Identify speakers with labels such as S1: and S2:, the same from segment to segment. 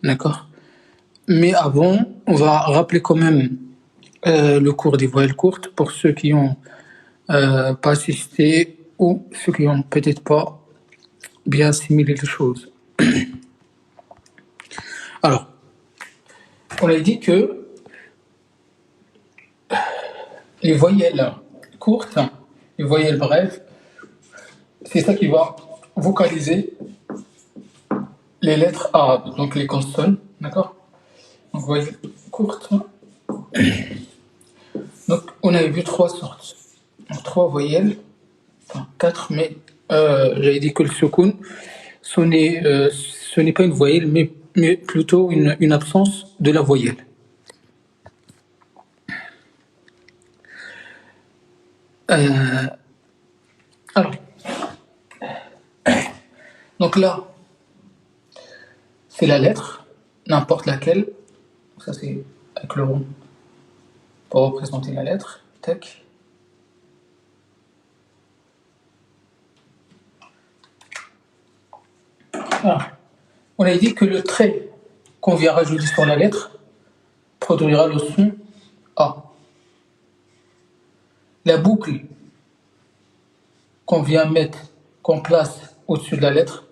S1: D'accord? Mais avant, on va rappeler quand même le cours des voyelles courtes pour ceux qui ont pas assisté ou ceux qui ont peut-être pas bien assimilé les choses. Alors, on a dit que les voyelles courtes, les voyelles brèves, c'est ça qui va vocaliser les lettres arabes, donc les consonnes, d'accord? Donc voyelles courtes. Donc on avait vu trois sortes, donc trois voyelles, enfin quatre, mais j'avais dit que le soukoun, ce n'est pas une voyelle, mais plutôt une absence de la voyelle. Alors, donc là, c'est la lettre, n'importe laquelle. Ça c'est avec le rond pour représenter la lettre. Tac. Ah. On a dit que le trait qu'on vient rajouter sur la lettre produira le son A. La boucle qu'on vient mettre, qu'on place au-dessus de la lettre,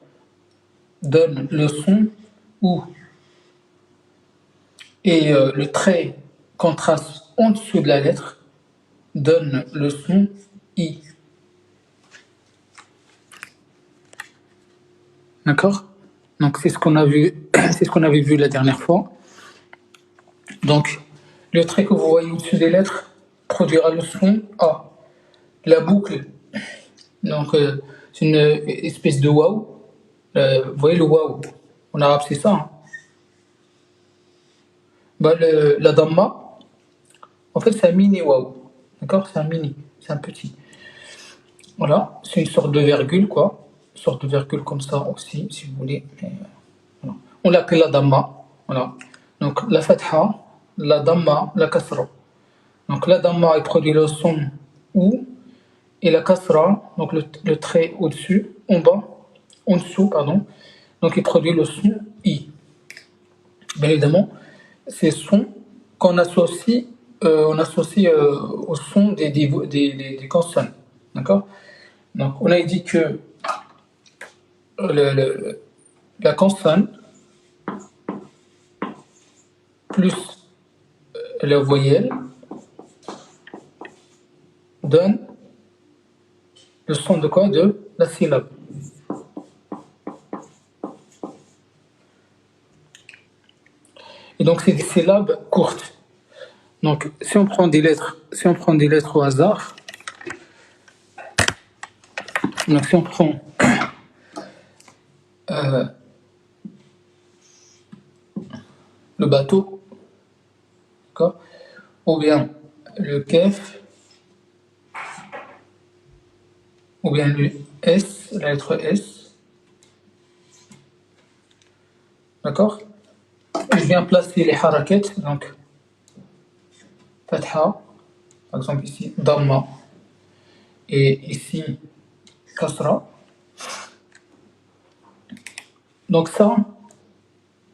S1: donne le son OU. Et le trait qu'on trace en dessous de la lettre donne le son I. D'accord? Donc c'est ce qu'on a vu, c'est ce qu'on avait vu la dernière fois. Donc le trait que vous voyez au-dessus des lettres produira le son A. La boucle, donc c'est une espèce de waouh. Vous voyez le waouh? En arabe c'est ça. Hein. Bah, la damma, en fait c'est un mini waouh. D'accord? C'est un mini, c'est un petit. Voilà, c'est une sorte de virgule quoi. Une sorte de virgule comme ça aussi, si vous voulez. Mais, voilà. On l'appelle la damma. Voilà. Donc la fatha, la damma, la kasra. Donc la damma elle produit le son ou et la kasra, donc le trait au-dessus, en bas, en dessous, pardon, donc il produit le son I. Bien évidemment, ces sons qu'on associe, on associe au son des consonnes. D'accord? Donc on a dit que la consonne plus la voyelle donne le son de quoi? De la syllabe. Et donc c'est des syllabes courtes. Donc si on prend des lettres au hasard, donc si on prend le bateau, d'accord, ou bien le kef, ou bien le S, la lettre S, d'accord. Je viens placer les harakat, donc fatha, par exemple ici damma, et ici kasra. Donc ça,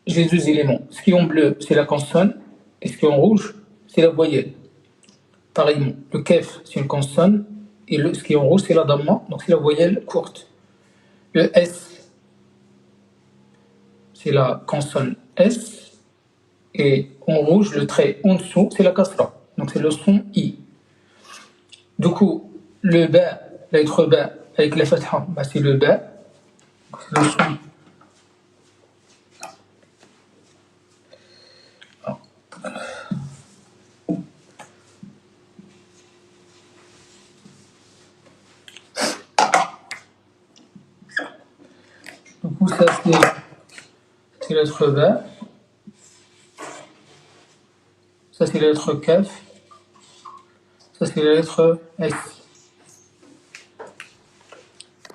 S1: j'ai deux éléments. Ce qui est en bleu, c'est la consonne, et ce qui est en rouge, c'est la voyelle. Pareillement, le kef, c'est une consonne, et ce qui est en rouge, c'est la damma, donc c'est la voyelle courte. Le S, c'est la consonne S, et en rouge, le trait en dessous, c'est la kasra, donc c'est le son I. Du coup, le ba, la lettre ba, avec la fatha, bah c'est le ba, c'est le son. Du coup, ça c'est la lettre ba, ça c'est la lettre kaf, ça c'est la lettre S.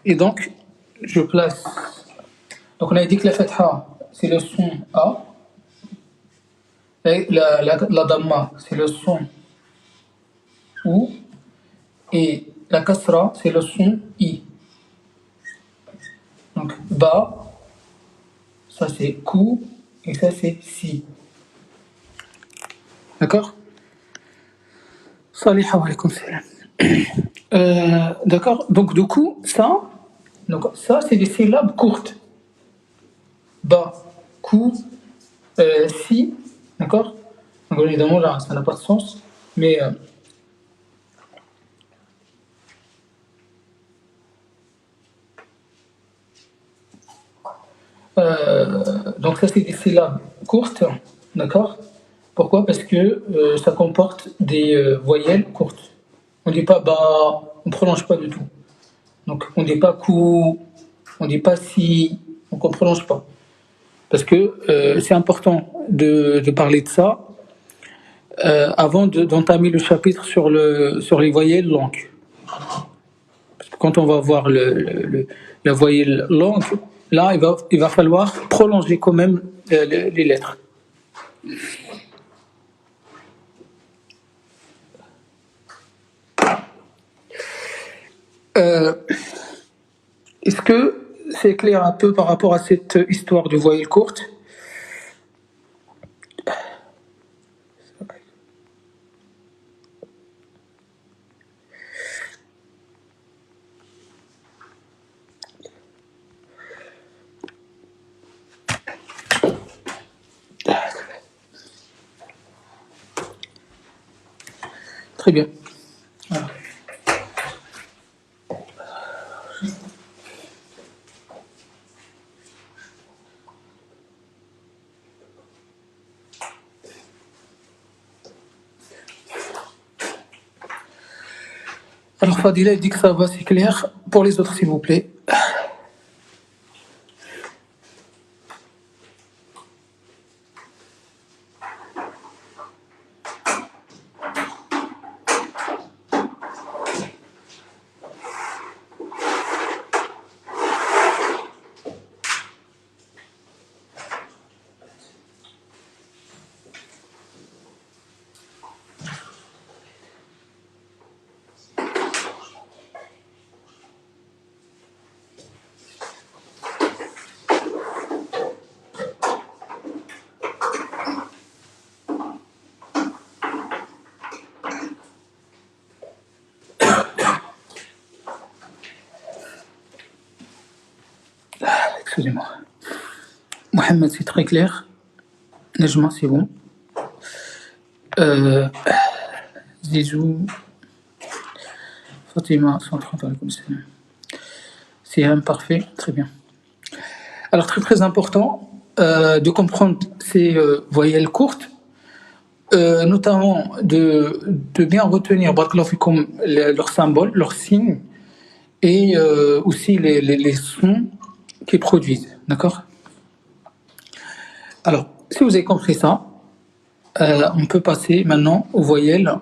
S1: Et donc, je place. Donc, on a dit que la fatha, c'est le son A. Et la damma, c'est le son OU. Et la kasra, c'est le son I. Donc, ba, ça c'est kou. et ça c'est si. D'accord? Salut, alaykoum salam. D'accord? Donc du coup, ça c'est des syllabes courtes. Ba, ku, si, d'accord? Donc évidemment là, ça n'a pas de sens, mais donc ça c'est des syllabes courtes, d'accord? Pourquoi? Parce que ça comporte des voyelles courtes. On dit pas ba, on prolonge pas du tout. Donc on dit pas ku, on dit pas si, donc on prolonge pas. Parce que c'est important de parler de ça avant d'entamer le chapitre sur les voyelles longues. Parce que quand on va voir la voyelle longue, là il va falloir prolonger quand même les lettres. Euh, Est-ce que c'est clair un peu par rapport à cette histoire de voyelle courte? Très bien. Voilà. Alors Fadila dit que ça va, c'est clair. Pour les autres, s'il vous plaît. Excusez-moi. Mohamed, c'est très clair. Najma, c'est bon. Euh, Zizou, Fatima, 130, alaykoum salam. C'est parfait, très bien. Alors très très important de comprendre ces voyelles courtes, notamment de bien retenir barakallahu fikoum, leurs symboles, leurs signes et aussi les sons qu'ils produisent. D'accord? Alors, si vous avez compris ça, on peut passer maintenant aux voyelles,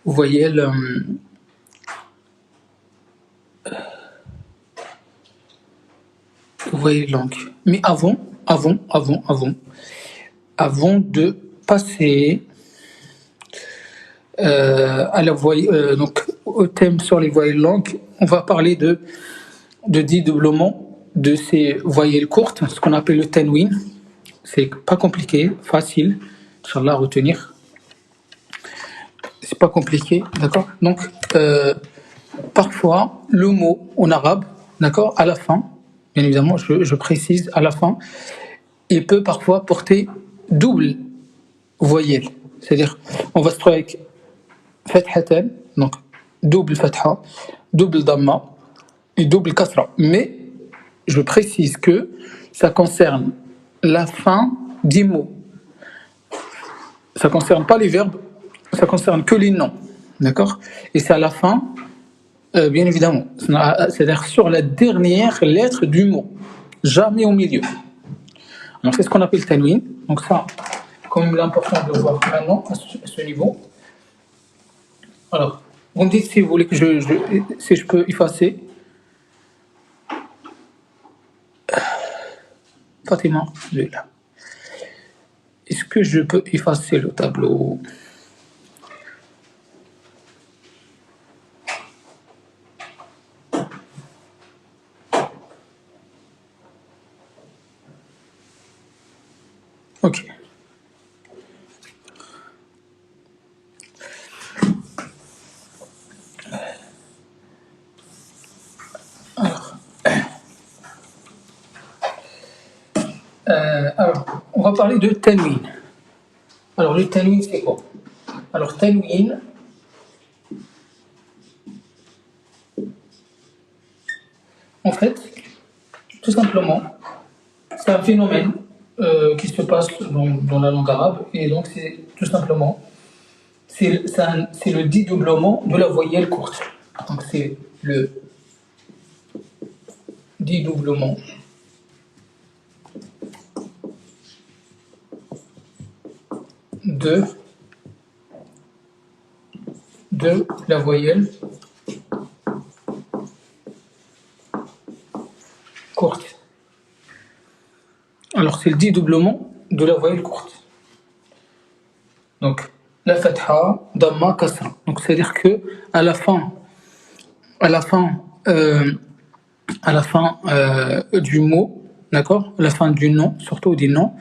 S1: aux voyelles, aux voyelles longues. Mais avant de passer à la donc au thème sur les voyelles longues, on va parler de dédoublement de ces voyelles courtes, ce qu'on appelle le tanwin. C'est pas compliqué, facile, Inch'Allah, à retenir. C'est pas compliqué, d'accord? Donc, parfois, le mot en arabe, d'accord, à la fin, bien évidemment, je précise à la fin, il peut parfois porter double voyelle. C'est-à-dire, on va se trouver avec fathatan, donc double fatha, double damma et double kasra. Mais je précise que ça concerne la fin des mots. Ça ne concerne pas les verbes, ça concerne que les noms. D'accord? Et c'est à la fin, bien évidemment. C'est-à-dire sur la dernière lettre du mot. Jamais au milieu. Donc c'est ce qu'on appelle tanwin. Donc ça, comme l'important de le voir maintenant à ce niveau. Alors, vous me dites si vous voulez que si je peux effacer. Fatima, là. Est-ce que je peux effacer le tableau? Ok. Alors, on va parler de tanwin. Alors, le tanwin, c'est quoi? Alors, tanwin, en fait, tout simplement, c'est un phénomène qui se passe dans la langue arabe, et donc c'est tout simplement, c'est le dédoublement de la voyelle courte. Donc c'est le dédoublement de la voyelle courte. Alors c'est le dédoublement de la voyelle courte. Donc la fatha, damma, kasra. Donc c'est-à-dire que à la fin, à la fin, euh, du mot, d'accord, à la fin du nom, surtout des noms,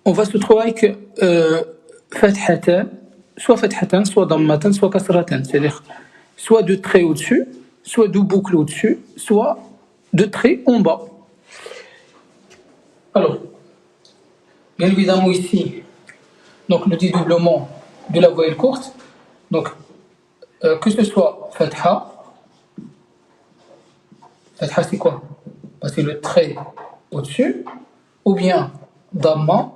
S1: on va se trouver avec fathatan, soit dammatan, soit kasratan, c'est-à-dire soit deux traits au-dessus, soit deux boucles au-dessus, soit deux traits en bas. Alors, bien évidemment ici, donc le dédoublement de la voyelle courte, donc que ce soit fatha c'est quoi? C'est le trait au-dessus, ou bien damma.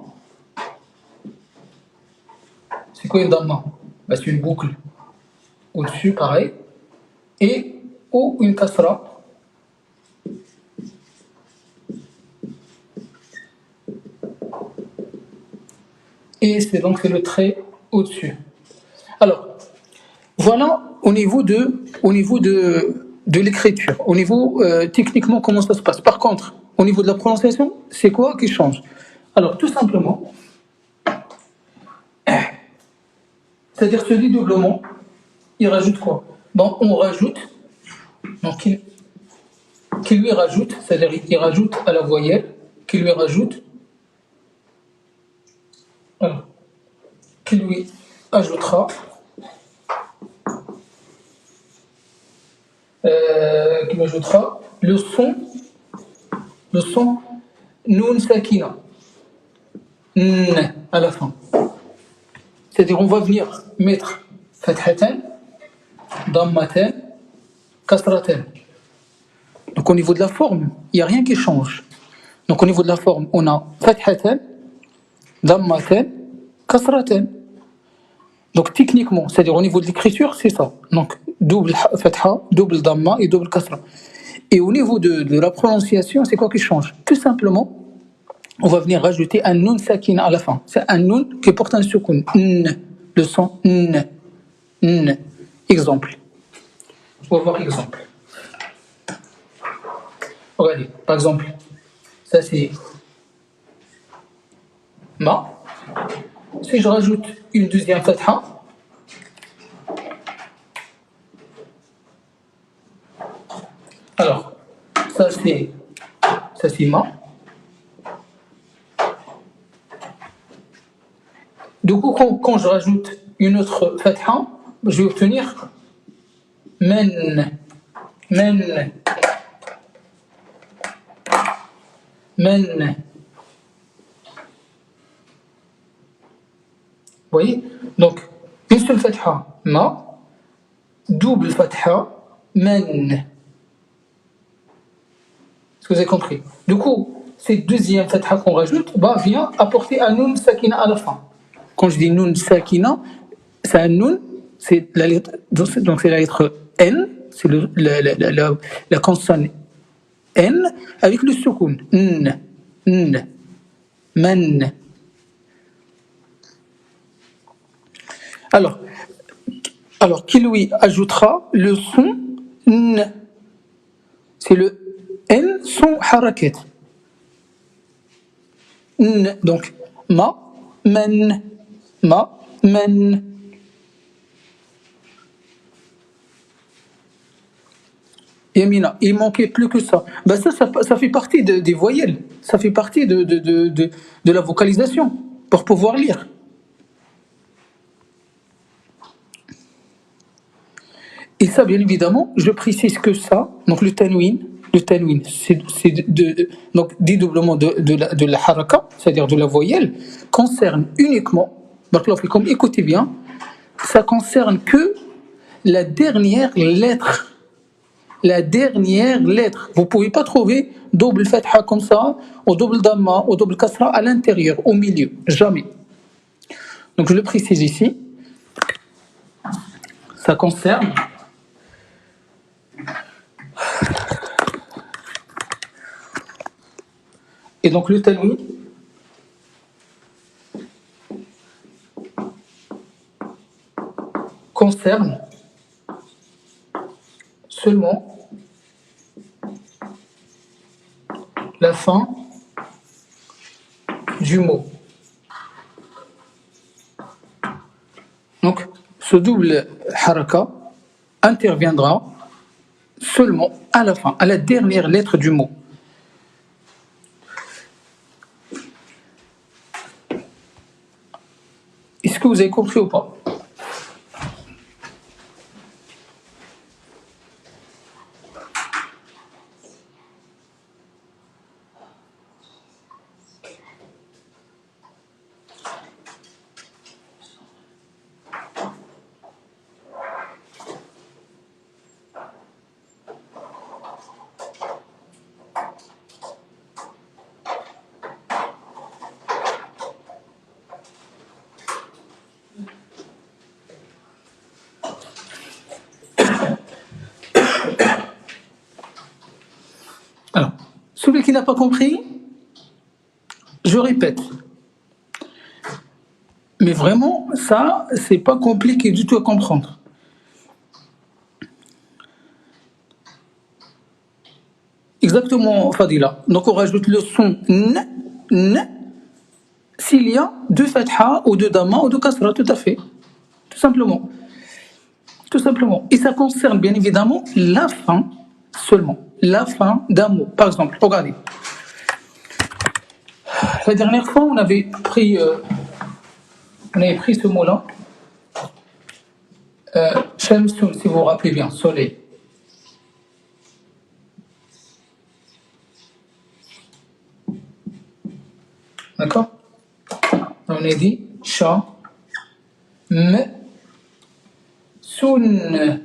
S1: C'est quoi une damma? C'est une boucle au-dessus, pareil, et ou une kasra. Et c'est donc le trait au-dessus. Alors, voilà au niveau de l'écriture, au niveau techniquement comment ça se passe. Par contre, au niveau de la prononciation, c'est quoi qui change? Alors, tout simplement, c'est-à-dire ce dédoublement, il rajoute quoi? Bon, on rajoute, donc qui lui rajoute, c'est-à-dire qu'il rajoute à la voyelle, qui lui rajoute, alors, qui lui ajoutera, qui lui ajoutera le son nun sakina, n à la fin. C'est-à-dire on va venir mettre fathatan, dammatan, kasratan. Donc au niveau de la forme, il n'y a rien qui change. Donc au niveau de la forme, on a fathatan, dammatan, kasratan. Donc techniquement, c'est-à-dire au niveau de l'écriture, c'est ça. Donc double fatha, double damma et double kasra. Et au niveau de la prononciation, c'est quoi qui change? Tout simplement, on va venir rajouter un nun sakina à la fin. C'est un nun qui porte un soukoun. N, le son n. N. Exemple. On va voir exemple. Regardez, par exemple, ça c'est ma. Si je rajoute une deuxième fatha, alors, ça c'est ma. Du coup, quand je rajoute une autre fatha, je vais obtenir men, men, men. Vous voyez? Donc, une seule fatha, ma, double fatha, men. Est-ce que vous avez compris? Du coup, cette deuxième fatha qu'on rajoute vient apporter un nun sakina à la fin. Quand je dis nun sakina, c'est un nun, c'est la lettre, donc c'est la lettre N, c'est la consonne N avec le soukoun. N, n, man. Alors, qui lui ajoutera le son N. C'est le N son harakat. N, donc ma, man, ma, man. Yamina, il manquait plus que ça. Ça fait partie des voyelles. Ça fait partie de la vocalisation. pour pouvoir lire. Et ça, bien évidemment, je précise que ça, donc le tanwin, c'est donc dédoublement de la haraka, c'est-à-dire de la voyelle, concerne uniquement, comme écoutez bien, ça concerne que la dernière lettre. La dernière lettre. Vous ne pouvez pas trouver double fatha comme ça, ou double damma, ou double kasra à l'intérieur, au milieu. Jamais. Donc je le précise ici. Ça concerne et donc le tanwin concerne seulement la fin du mot. Donc ce double haraka interviendra seulement à la fin, à la dernière lettre du mot. Est-ce que vous avez compris ou pas? Alors, celui qui n'a pas compris, je répète. Mais vraiment, ça, c'est pas compliqué du tout à comprendre. Exactement, Fadila. Donc on rajoute le son n, s'il y a deux fatha ou deux dama ou deux kasra, tout à fait. Tout simplement. Tout simplement. Et ça concerne bien évidemment la fin seulement. La fin d'un mot. Par exemple, regardez. La dernière fois, on avait pris ce mot-là. Shamsun, si vous vous rappelez bien, soleil. D'accord? On a dit sha, m, sun.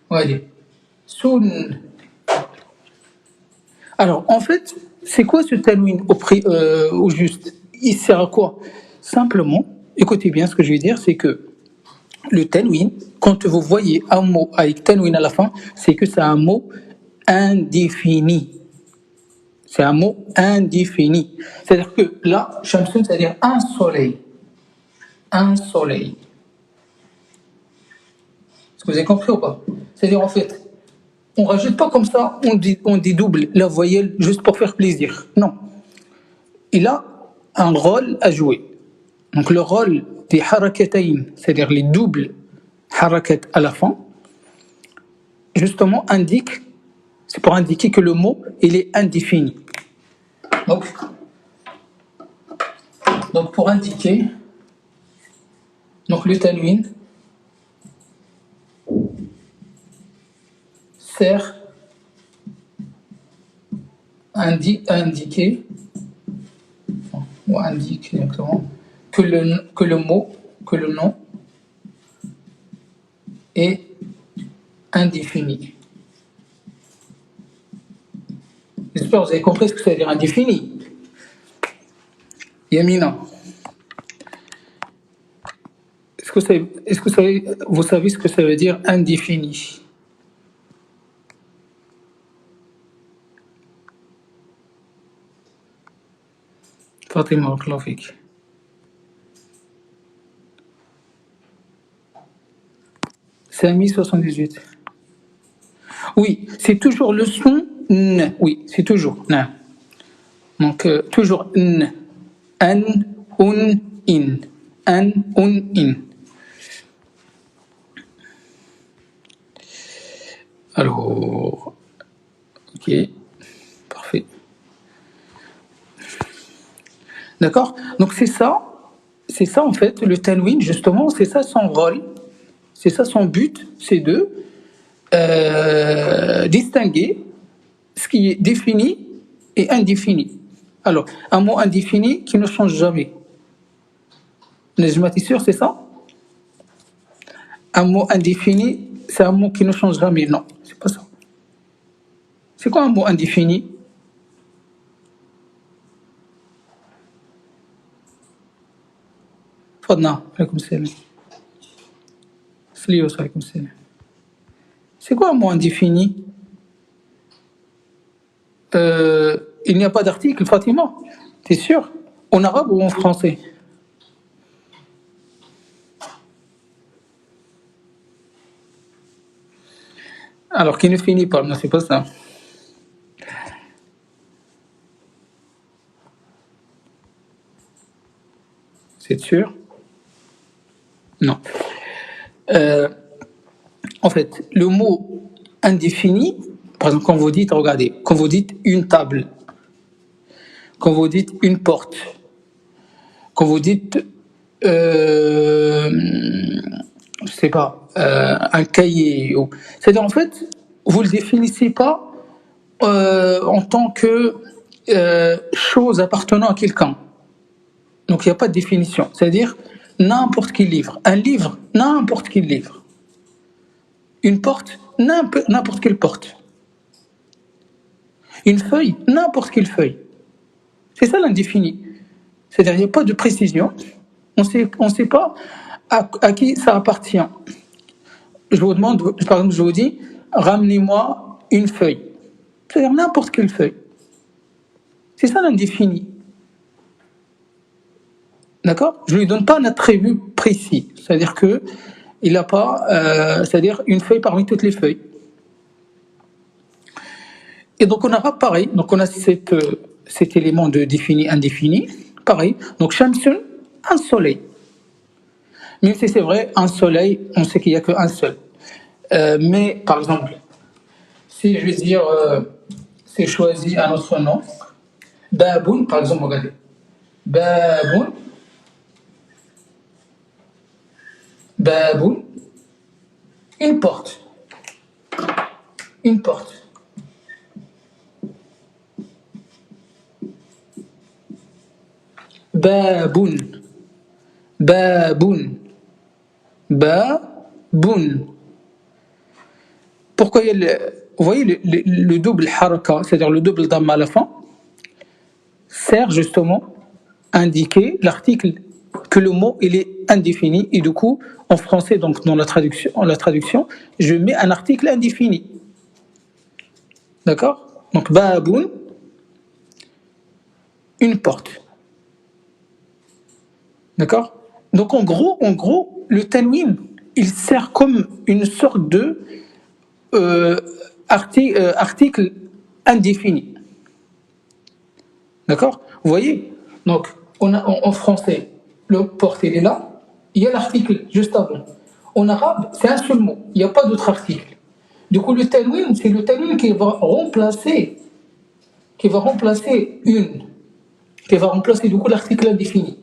S1: Ouais, sun. Alors, en fait, c'est quoi ce tanwin au juste? Il sert à quoi? Simplement, écoutez bien ce que je vais dire, c'est que le tanwin, quand vous voyez un mot avec tanwin à la fin, c'est que c'est un mot indéfini. C'est un mot indéfini. C'est-à-dire que là, Shamsun, c'est-à-dire un soleil. Un soleil. Est-ce que vous avez compris ou pas? C'est-à-dire, en fait, on ne rajoute pas comme ça, on dédouble la voyelle juste pour faire plaisir. Non. Il a un rôle à jouer. Donc le rôle des harakatayn, c'est-à-dire les doubles harakat à la fin, justement c'est pour indiquer que le mot, il est indéfini. Donc pour indiquer, donc le tanwin sert à indiquer, ou indique exactement, que le mot, que le nom est indéfini. J'espère que vous avez compris ce que ça veut dire indéfini. Yamina. Est-ce que vous savez ce que ça veut dire indéfini? Fatima Oklofik. Sami 78. Oui, c'est toujours le son n. Oui, c'est toujours n. Donc toujours n. An, un, in. An, un, in. Alors, ok, parfait. D'accord? Donc c'est ça. c'est ça en fait, le tanwin, justement, c'est ça son rôle, c'est ça son but, c'est de distinguer ce qui est défini et indéfini. Alors, un mot indéfini qui ne change jamais. Nejma, t'es sûr, c'est ça? Un mot indéfini, c'est un mot qui ne change jamais. Non, c'est pas ça. C'est quoi un mot indéfini? Fadna, alaykoum salam. Sliyos, alaykoum salam. C'est quoi un mot indéfini? Il n'y a pas d'article, Fatima. T'es sûr? En arabe ou en français? Alors, qui ne finit pas, non, c'est pas ça. C'est sûr? Non. Euh, En fait, le mot indéfini, par exemple, quand vous dites, regardez, quand vous dites une table, quand vous dites une porte, quand vous dites, je sais pas, un cahier, c'est-à-dire en fait, vous le définissez pas en tant que chose appartenant à quelqu'un. Donc il n'y a pas de définition. C'est-à-dire n'importe quel livre, un livre, n'importe quel livre, une porte, n'importe quelle porte, une feuille, n'importe quelle feuille. C'est ça l'indéfini. C'est-à-dire qu'il n'y a pas de précision. On sait pas à qui ça appartient. Je vous demande, par exemple, je vous dis, ramenez-moi une feuille. C'est-à-dire n'importe quelle feuille. C'est ça l'indéfini. D'accord? Je ne lui donne pas un attribut précis. C'est-à-dire que il n'a pas, c'est-à-dire une feuille parmi toutes les feuilles. Et donc on a pareil. Donc on a cet élément de défini indéfini. Pareil. Donc Shamsun, un soleil. Même si c'est vrai, un soleil, on sait qu'il n'y a qu'un seul. Mais par exemple, si je vais dire, c'est choisi un autre nom, Baboun, par exemple, regardez. Baboun, Baboun, une porte. Une porte. Baboun, Baboun, Baboun. Pourquoi il y a vous voyez le double haraka, c'est-à-dire le double dhamma à la fin, sert justement à indiquer l'article que le mot il est indéfini et du coup en français donc dans la traduction je mets un article indéfini. D'accord? Donc baboun, une porte. D'accord? Donc en gros le tanwin il sert comme une sorte de article indéfini. D'accord? Vous voyez? Donc, on a en français, le porte, il est là. Il y a l'article juste avant. En arabe, c'est un seul mot. Il n'y a pas d'autre article. Du coup, le tanwin, c'est le tanwin qui va remplacer qui va remplacer du coup l'article indéfini.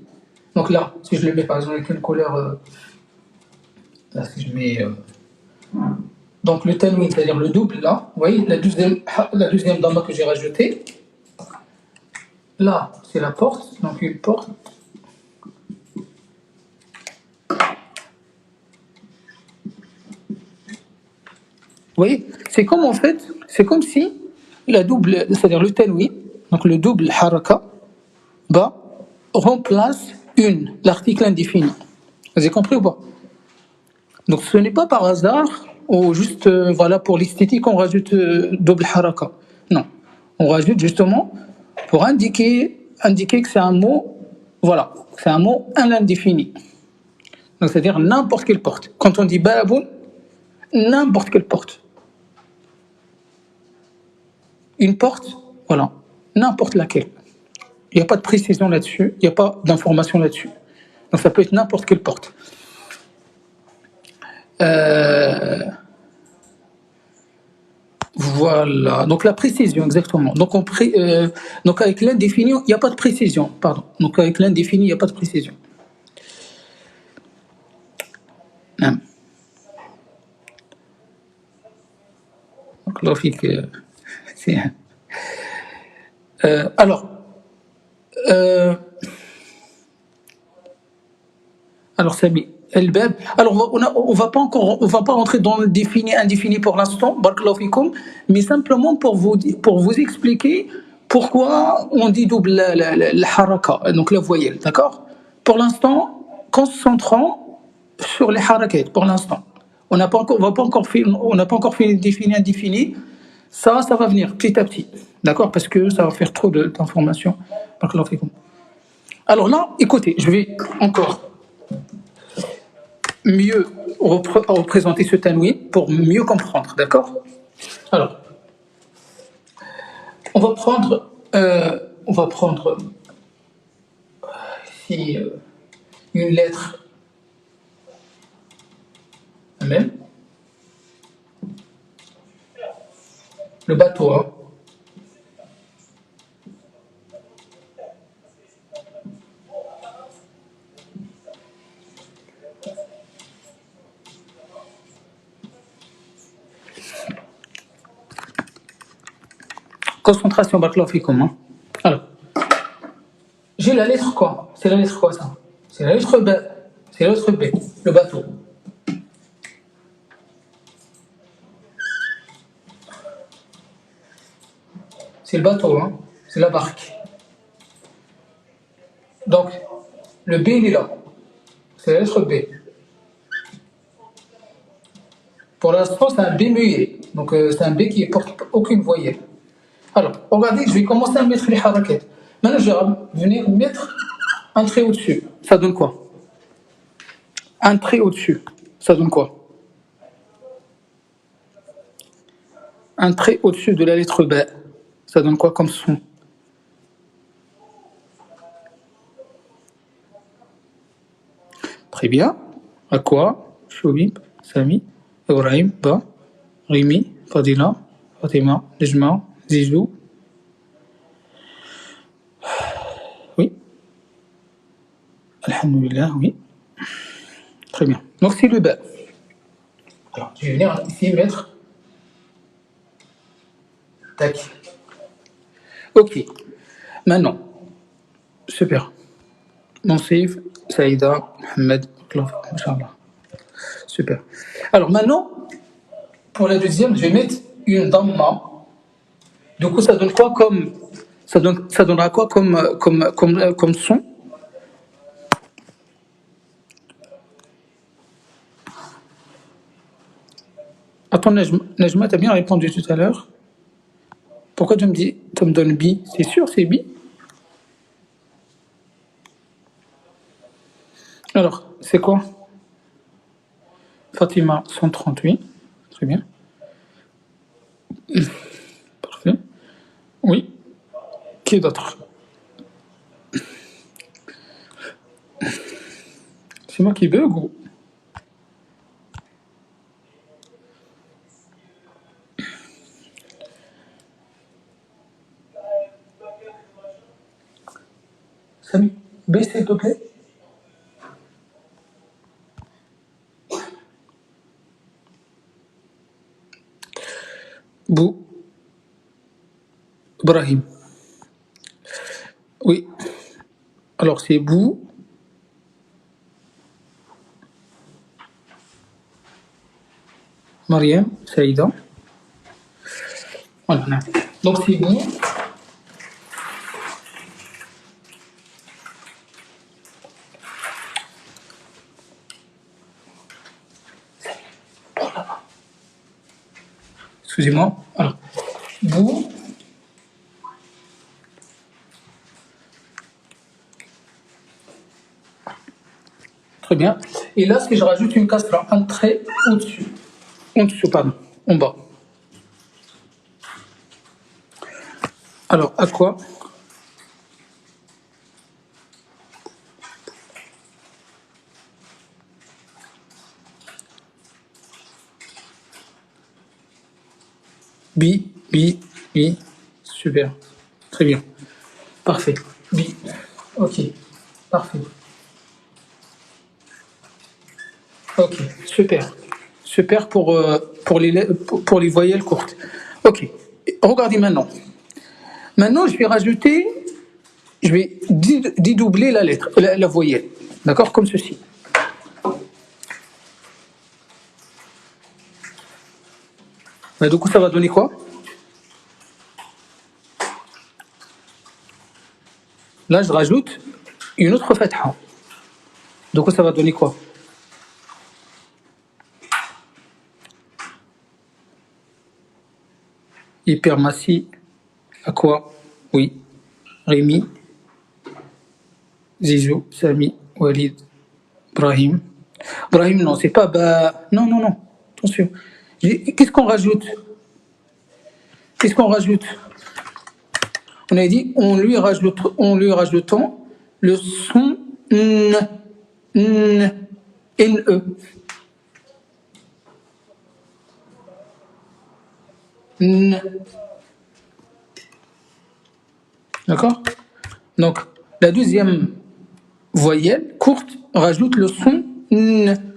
S1: Donc là, si je le mets par exemple avec une couleur, là, si je mets donc le tanwin, c'est-à-dire le double là, vous voyez, la deuxième dhamma que j'ai rajoutée. Là, c'est la porte, donc une porte. Vous voyez, c'est comme en fait, c'est comme si la double, c'est-à-dire le tanwin, donc le double haraka, remplace l'article indéfini. Vous avez compris ou pas? Donc ce n'est pas par hasard ou juste voilà pour l'esthétique on rajoute double haraka. Non, on rajoute justement pour indiquer que c'est un mot, voilà, c'est un mot à l'indéfini. Donc c'est-à-dire n'importe quelle porte. Quand on dit baboun, n'importe quelle porte. Une porte, voilà, n'importe laquelle. Il n'y a pas de précision là-dessus, il n'y a pas d'information là-dessus. Donc ça peut être n'importe quelle porte. Voilà, donc la précision, exactement. Donc avec l'indéfini, il n'y a pas de précision, pardon. Donc avec l'indéfini, il n'y a pas de précision. نعم. بارك الله فيك سي. Alors, euh, alors Samy, الباب. Alors on va pas rentrer dans le défini indéfini pour l'instant, barakallahu fikoum, mais simplement pour vous expliquer pourquoi on dit double la haraka, donc la voyelle, d'accord? Pour l'instant, concentrons sur les harakat pour l'instant. On n'a pas encore fait le défini indéfini. Ça va venir petit à petit, d'accord? Parce que ça va faire trop d'informations. Barakallahu fikoum. Alors là, écoutez, je vais encore mieux représenter ce tanwin pour mieux comprendre, d'accord? Alors, on va prendre ici une lettre même, le bateau, hein. Concentration, barakallahu fikoum, hein. Alors, j'ai la lettre quoi? C'est la lettre quoi ça? C'est la lettre B. C'est la lettre B, le bateau. C'est le bateau, hein. C'est la barque. Donc, le B il est là. C'est la lettre B. Pour l'instant, c'est un B muet. Donc, c'est un B qui ne porte aucune voyelle. Alors, regardez, je vais commencer à mettre les harakat. Maintenant, je vais venir mettre un trait au-dessus. Ça donne quoi? Un trait au-dessus. Ça donne quoi? Un trait au-dessus de la lettre B. Ça donne quoi comme son? Très bien. À quoi? Choubib, Sami, Ibrahim, Ba, Rimi, Fadila, Fatima, Nejma, Zizou. Oui. Alhamdulillah, oui. Très bien. Donc c'est le bas. Alors, je vais venir ici mettre. Tac. Ok. Maintenant. Super. Mansif, Saïda, Mohamed, Inch'Allah. Super. Alors maintenant, pour la deuxième, je vais mettre une damma. Du coup, ça donne quoi comme. Ça donnera quoi comme son? Attends, Nejma, t'as bien répondu tout à l'heure. Pourquoi tu me donnes bi? C'est sûr, c'est bi? Alors, c'est quoi? Fatima, 138. Très bien. Parfait. Oui. Qui d'autre? C'est moi qui bug ou? Samy, baisse s'il te plaît. Bou. Ibrahim. Oui. Alors, c'est Bou. Mariam, Saïda. Voilà. Donc, c'est Bou. Excusez-moi. Alors, Bou. Très bien. Et là, si je rajoute une castra, un trait au-dessus. En dessous, pardon. En bas. Alors, à quoi? Bi, bi, bi. Super. Très bien. Parfait. Bi. Ok. Parfait. Ok, super. Super pour les voyelles courtes. Ok, regardez maintenant. Maintenant, je vais rajouter, je vais dédoubler la lettre, la voyelle. D'accord? Comme ceci. Du coup, ça va donner quoi? Là, je rajoute une autre fatha. Du coup, ça va donner quoi? Hypermatie, à quoi? Oui. Rémi, Zizou, Sami, Walid, Brahim. Brahim, non, c'est pas bah. Non, non, non. Attention. Qu'est-ce qu'on rajoute? Qu'est-ce qu'on rajoute? On a dit, on lui rajoutons le son n, n, n. D'accord? Donc, la deuxième voyelle courte rajoute le son n.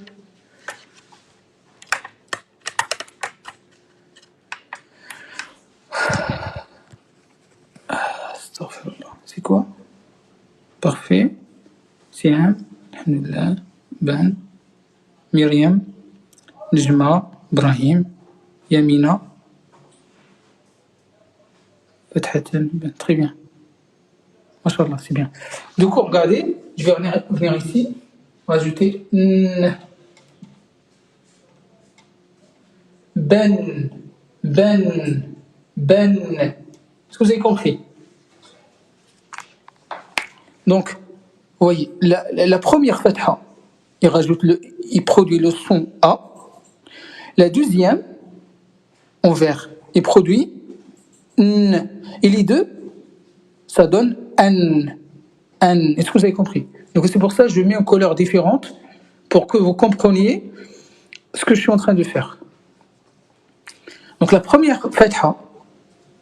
S1: C'est quoi? Parfait. Siam, alhamdulillah, Ben, Myriam, Nejma, Brahim, Yamina, Fathatan, Ben. Très bien. Machallah, c'est bien. Du coup, regardez, je vais venir ici, rajouter n. Ben, Ben, Ben. Est-ce que vous avez compris? Donc, vous voyez, la première fatha, il produit le son A. La deuxième, en vert, il produit N. Et les deux, ça donne N. N. Est-ce que vous avez compris? Donc c'est pour ça que je mets une couleur différente pour que vous compreniez ce que je suis en train de faire. Donc la première fatha,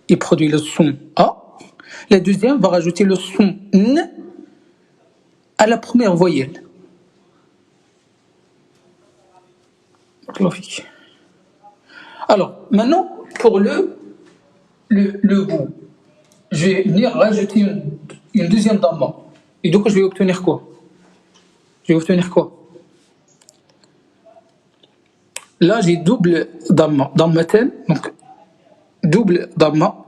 S1: il produit le son A. La deuxième va rajouter le son N à la première voyelle. Alors, maintenant, pour le bout, je vais venir rajouter une deuxième damma. Et donc, je vais obtenir quoi? Je vais obtenir quoi? Là, j'ai double damma. Dammaten, donc double damma.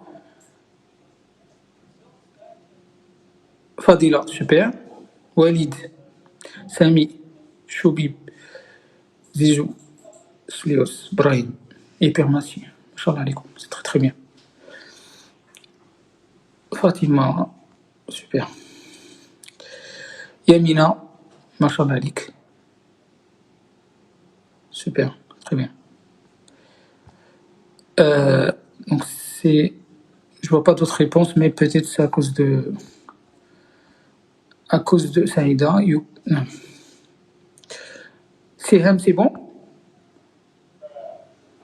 S1: Fadila, super. Walid, Sami, Choubib, Zizou, Slios, Brahim. Hypermatie. Inch'Allah alaikum. C'est très très bien. Fatima, super. Yamina, Mashallah alik. Super, très bien. Donc c'est, je vois pas d'autres réponses, mais peut-être c'est à cause de Saïda. Non. Siham, c'est bon?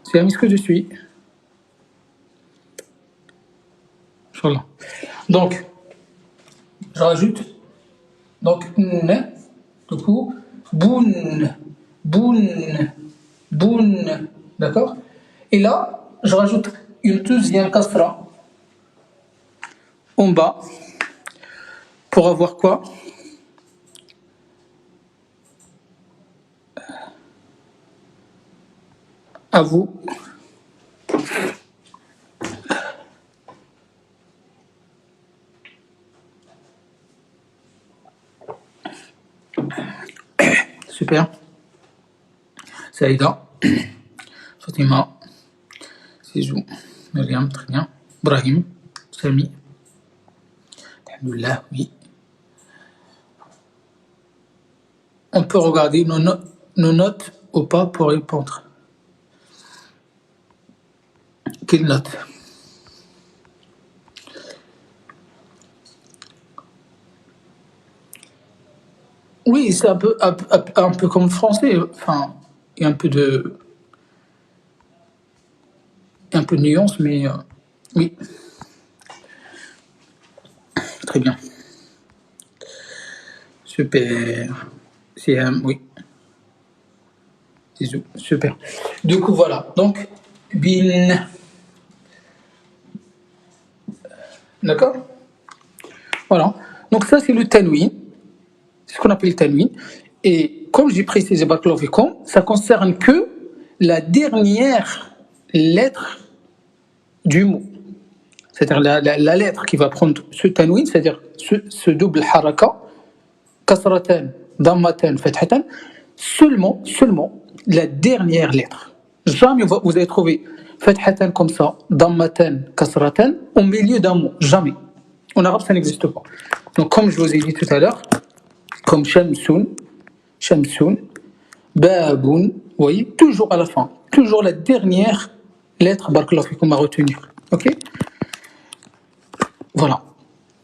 S1: Siham, est-ce que je suis? Inch'Allah. Donc, je rajoute, donc, n, du coup, boun, boun, boun, d'accord? Et là, je rajoute une deuxième kasra en bas pour avoir quoi? À vous. Super. Saïda, Fatima, Sijou, Myriam, très bien. Brahim, Sami, alhamdoulilah, oui. On peut regarder nos notes ou pas pour répondre. Quelle note? Oui, c'est un peu comme le français. Enfin, il y a un peu de nuance, mais oui, très bien. Super. C'est oui. Zizou, super. Du coup, voilà. Donc, bin. D'accord. Voilà. Donc, ça, c'est le tanwin. C'est ce qu'on appelle le tanwin. Et comme j'ai précisé, Baklov.com, ça concerne que la dernière lettre du mot. C'est-à-dire la lettre qui va prendre ce tanwin, c'est-à-dire ce double haraka, kasratan, dammatan, fathatan, seulement la dernière lettre. Jamais vous allez trouver fathatan comme ça, dammatan, kasratan, au milieu d'un mot. Jamais. En arabe, ça n'existe pas. Donc, comme je vous ai dit tout à l'heure, comme shamsun, shamsun, baboun, vous voyez, toujours à la fin. Toujours la dernière lettre, barakallahu fikoum, à retenir. Ok. Voilà.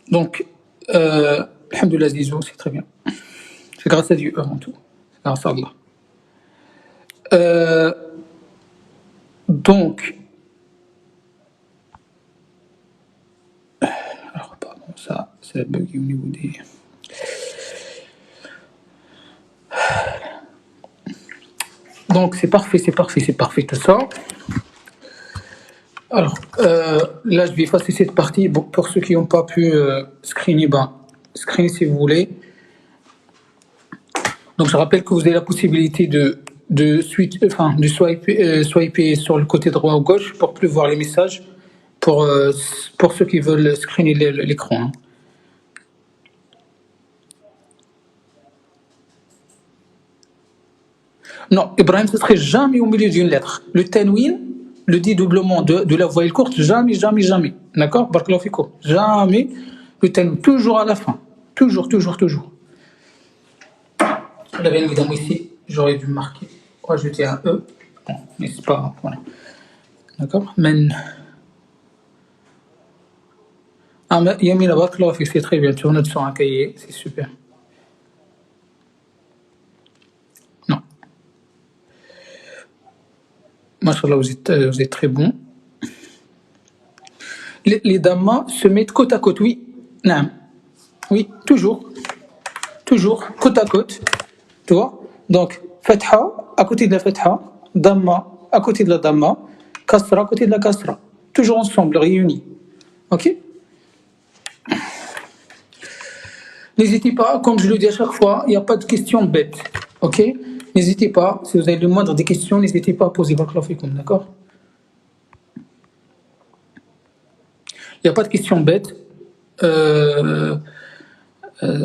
S1: Donc, alhamdoulilah, Zizou, c'est très bien. C'est grâce à Dieu avant tout. C'est grâce à Allah. Euh, donc, alors, pardon, ça a bugué au niveau des. Donc, c'est parfait tout ça. Alors, là, je vais effacer cette partie. Bon, pour ceux qui n'ont pas pu screener, ben, screen si vous voulez. Donc, je rappelle que vous avez la possibilité de swiper sur le côté droit ou gauche pour plus voir les messages pour ceux qui veulent screener l'écran. Hein. Non, Ibrahim, ce serait jamais au milieu d'une lettre. Le tanwin, le dédoublement de la voyelle courte, jamais, jamais, jamais. D'accord? Barakallahu fikoum. Jamais le tanwin, toujours à la fin. Toujours, toujours, toujours. Là, bien évidemment, ici, j'aurais dû marquer, rajouter un E. Bon, mais c'est pas. Voilà. D'accord? Men. Ah, mais Yamina Barakallahu fik, c'est très bien. Tu notes sur un cahier, c'est super. Non. Machallah, vous êtes très bon. Les dammas se mettent côte à côte, oui. Non. Oui, toujours. Toujours, côte à côte. Tu vois? Donc, fatha à côté de la fatha, damma à côté de la damma, kasra à côté de la kasra. Toujours ensemble, réunis. Ok? N'hésitez pas, comme je le dis à chaque fois, il n'y a pas de questions bêtes. Ok? N'hésitez pas, si vous avez le moindre des questions, n'hésitez pas à poser votre fikum, d'accord? Il n'y a pas de questions bêtes. Euh,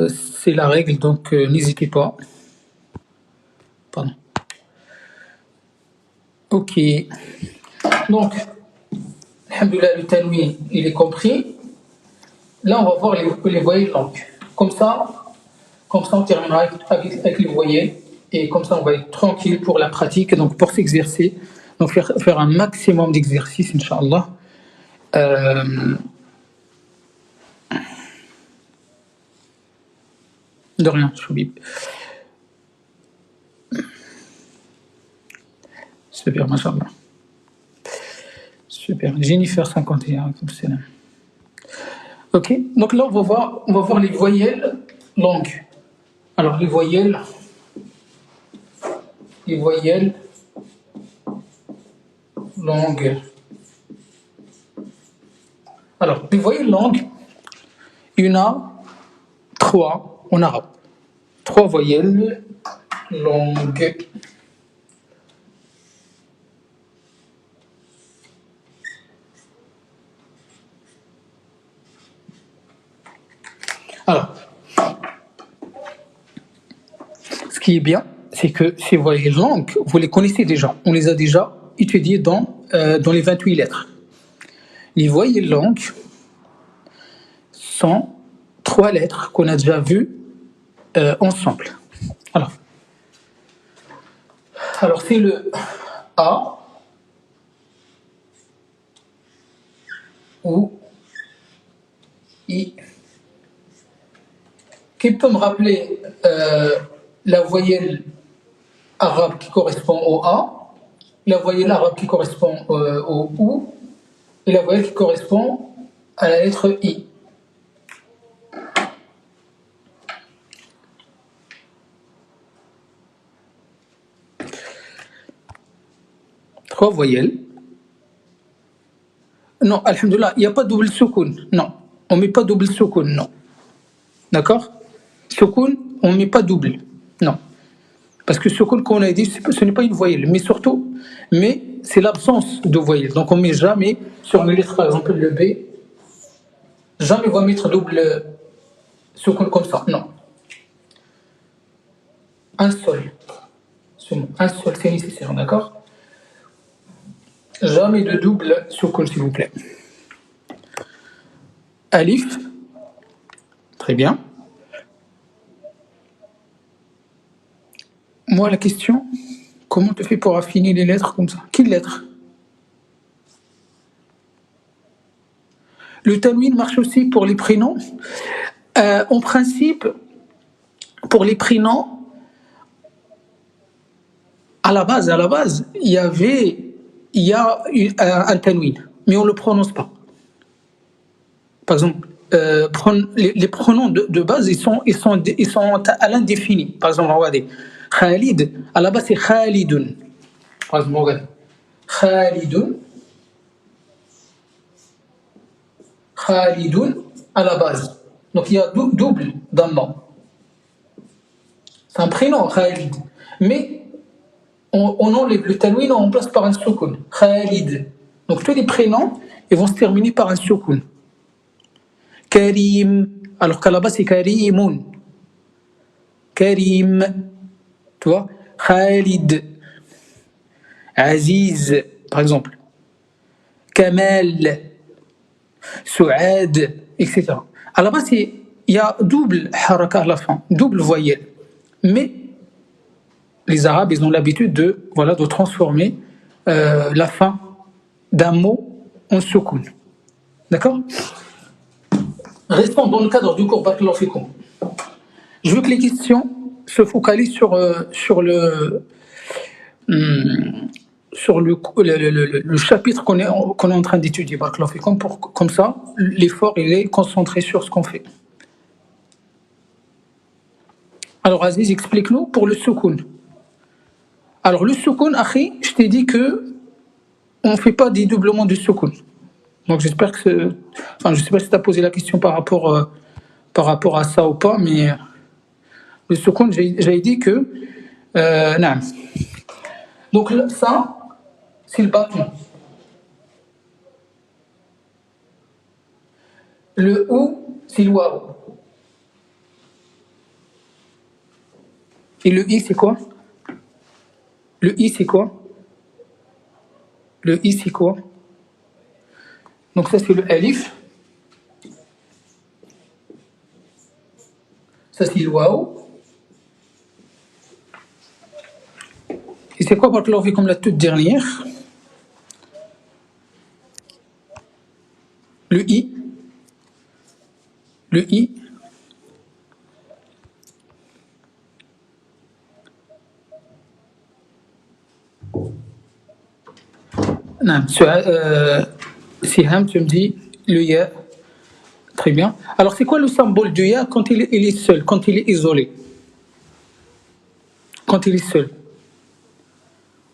S1: c'est la règle, donc n'hésitez pas. Pardon. Ok. Donc, alhamdoulilah, le tanwin, il est compris. Là, on va voir les voyelles longues. Comme ça, on terminera avec les voyelles. Et comme ça, on va être tranquille pour la pratique, donc pour s'exercer. Donc, faire un maximum d'exercices, Inch'Allah. De rien, Choubib. Super, Masha'Allah. Super. Jennifer 51, comme c'est là. Ok, donc là, on va voir les voyelles longues. Alors, les voyelles longues. Alors, les voyelles longues, il y en a 3 en arabe. 3 voyelles longues. Alors, ce qui est bien, c'est que ces voyelles longues, vous les connaissez déjà. On les a déjà étudiées dans les 28 lettres. Les voyelles longues sont 3 lettres qu'on a déjà vues ensemble. Alors c'est le A ou I. Qui peut me rappeler la voyelle arabe qui correspond au A, la voyelle arabe qui correspond au OU et la voyelle qui correspond à la lettre I. 3 voyelles. Non, alhamdoulilah, il n'y a pas double soukoun. Non, on ne met pas double soukoun, non. D'accord? Soukoun, on ne met pas double. Non. Parce que soukoun, comme on a dit, ce n'est pas une voyelle, mais c'est l'absence de voyelle. Donc on ne met jamais, sur une lettre par exemple le B, jamais on va mettre double soukoun comme ça. Non. Un seul. Un seul, c'est nécessaire, d'accord? Jamais de double soukoun, s'il vous plaît. Alif. Très bien. Moi, la question, comment tu fais pour affiner les lettres comme ça? Quelle lettre? Le tanwin marche aussi pour les prénoms. En principe, pour les prénoms, à la base, il y a un tanwin, mais on ne le prononce pas. Par exemple, les pronoms de base, ils sont à l'indéfini. Par exemple, regardez, Khalid, à la base, c'est Khalidun. Par exemple, regardez, Khalidun, à la base. Donc, il y a double dans le nom. C'est un prénom, Khalid. Mais on enlève le tanwin, on remplace par un soukoun. Khalid. Donc, tous les prénoms, ils vont se terminer par un soukoun. Karim, alors qu'à la base c'est Karimun. Karim, tu vois, Khalid, Aziz, par exemple, Kamal, Souad, etc. À la base, il y a double haraka à la fin, double voyelle. Mais les Arabes, ils ont l'habitude de transformer la fin d'un mot en soukoun. D'accord? Restons dans le cadre du cours Barakallahu Fikoum. Je veux que les questions se focalisent sur le chapitre qu'on est en train d'étudier. Barakallahu Fikoum, comme ça, l'effort il est concentré sur ce qu'on fait. Alors Aziz, explique-nous pour le soukoun. Alors le soukoun, Akhi, je t'ai dit que on ne fait pas des doublements du soukoun. Donc j'espère que je sais pas si tu as posé la question par rapport à ça ou pas, mais le soukoun, j'ai dit que non. Donc ça, c'est le bâton. Le ou, c'est le waouh. Et le i, c'est quoi? Le i, c'est quoi? Le i, c'est quoi? Donc ça, c'est le alif. Ça, c'est le waouh. Et c'est quoi, par exemple, comme la toute dernière? Le i. Le i. Non, Siham, tu me dis le ya. Très bien. Alors, c'est quoi le symbole du ya quand il est seul, quand il est isolé? Quand il est seul.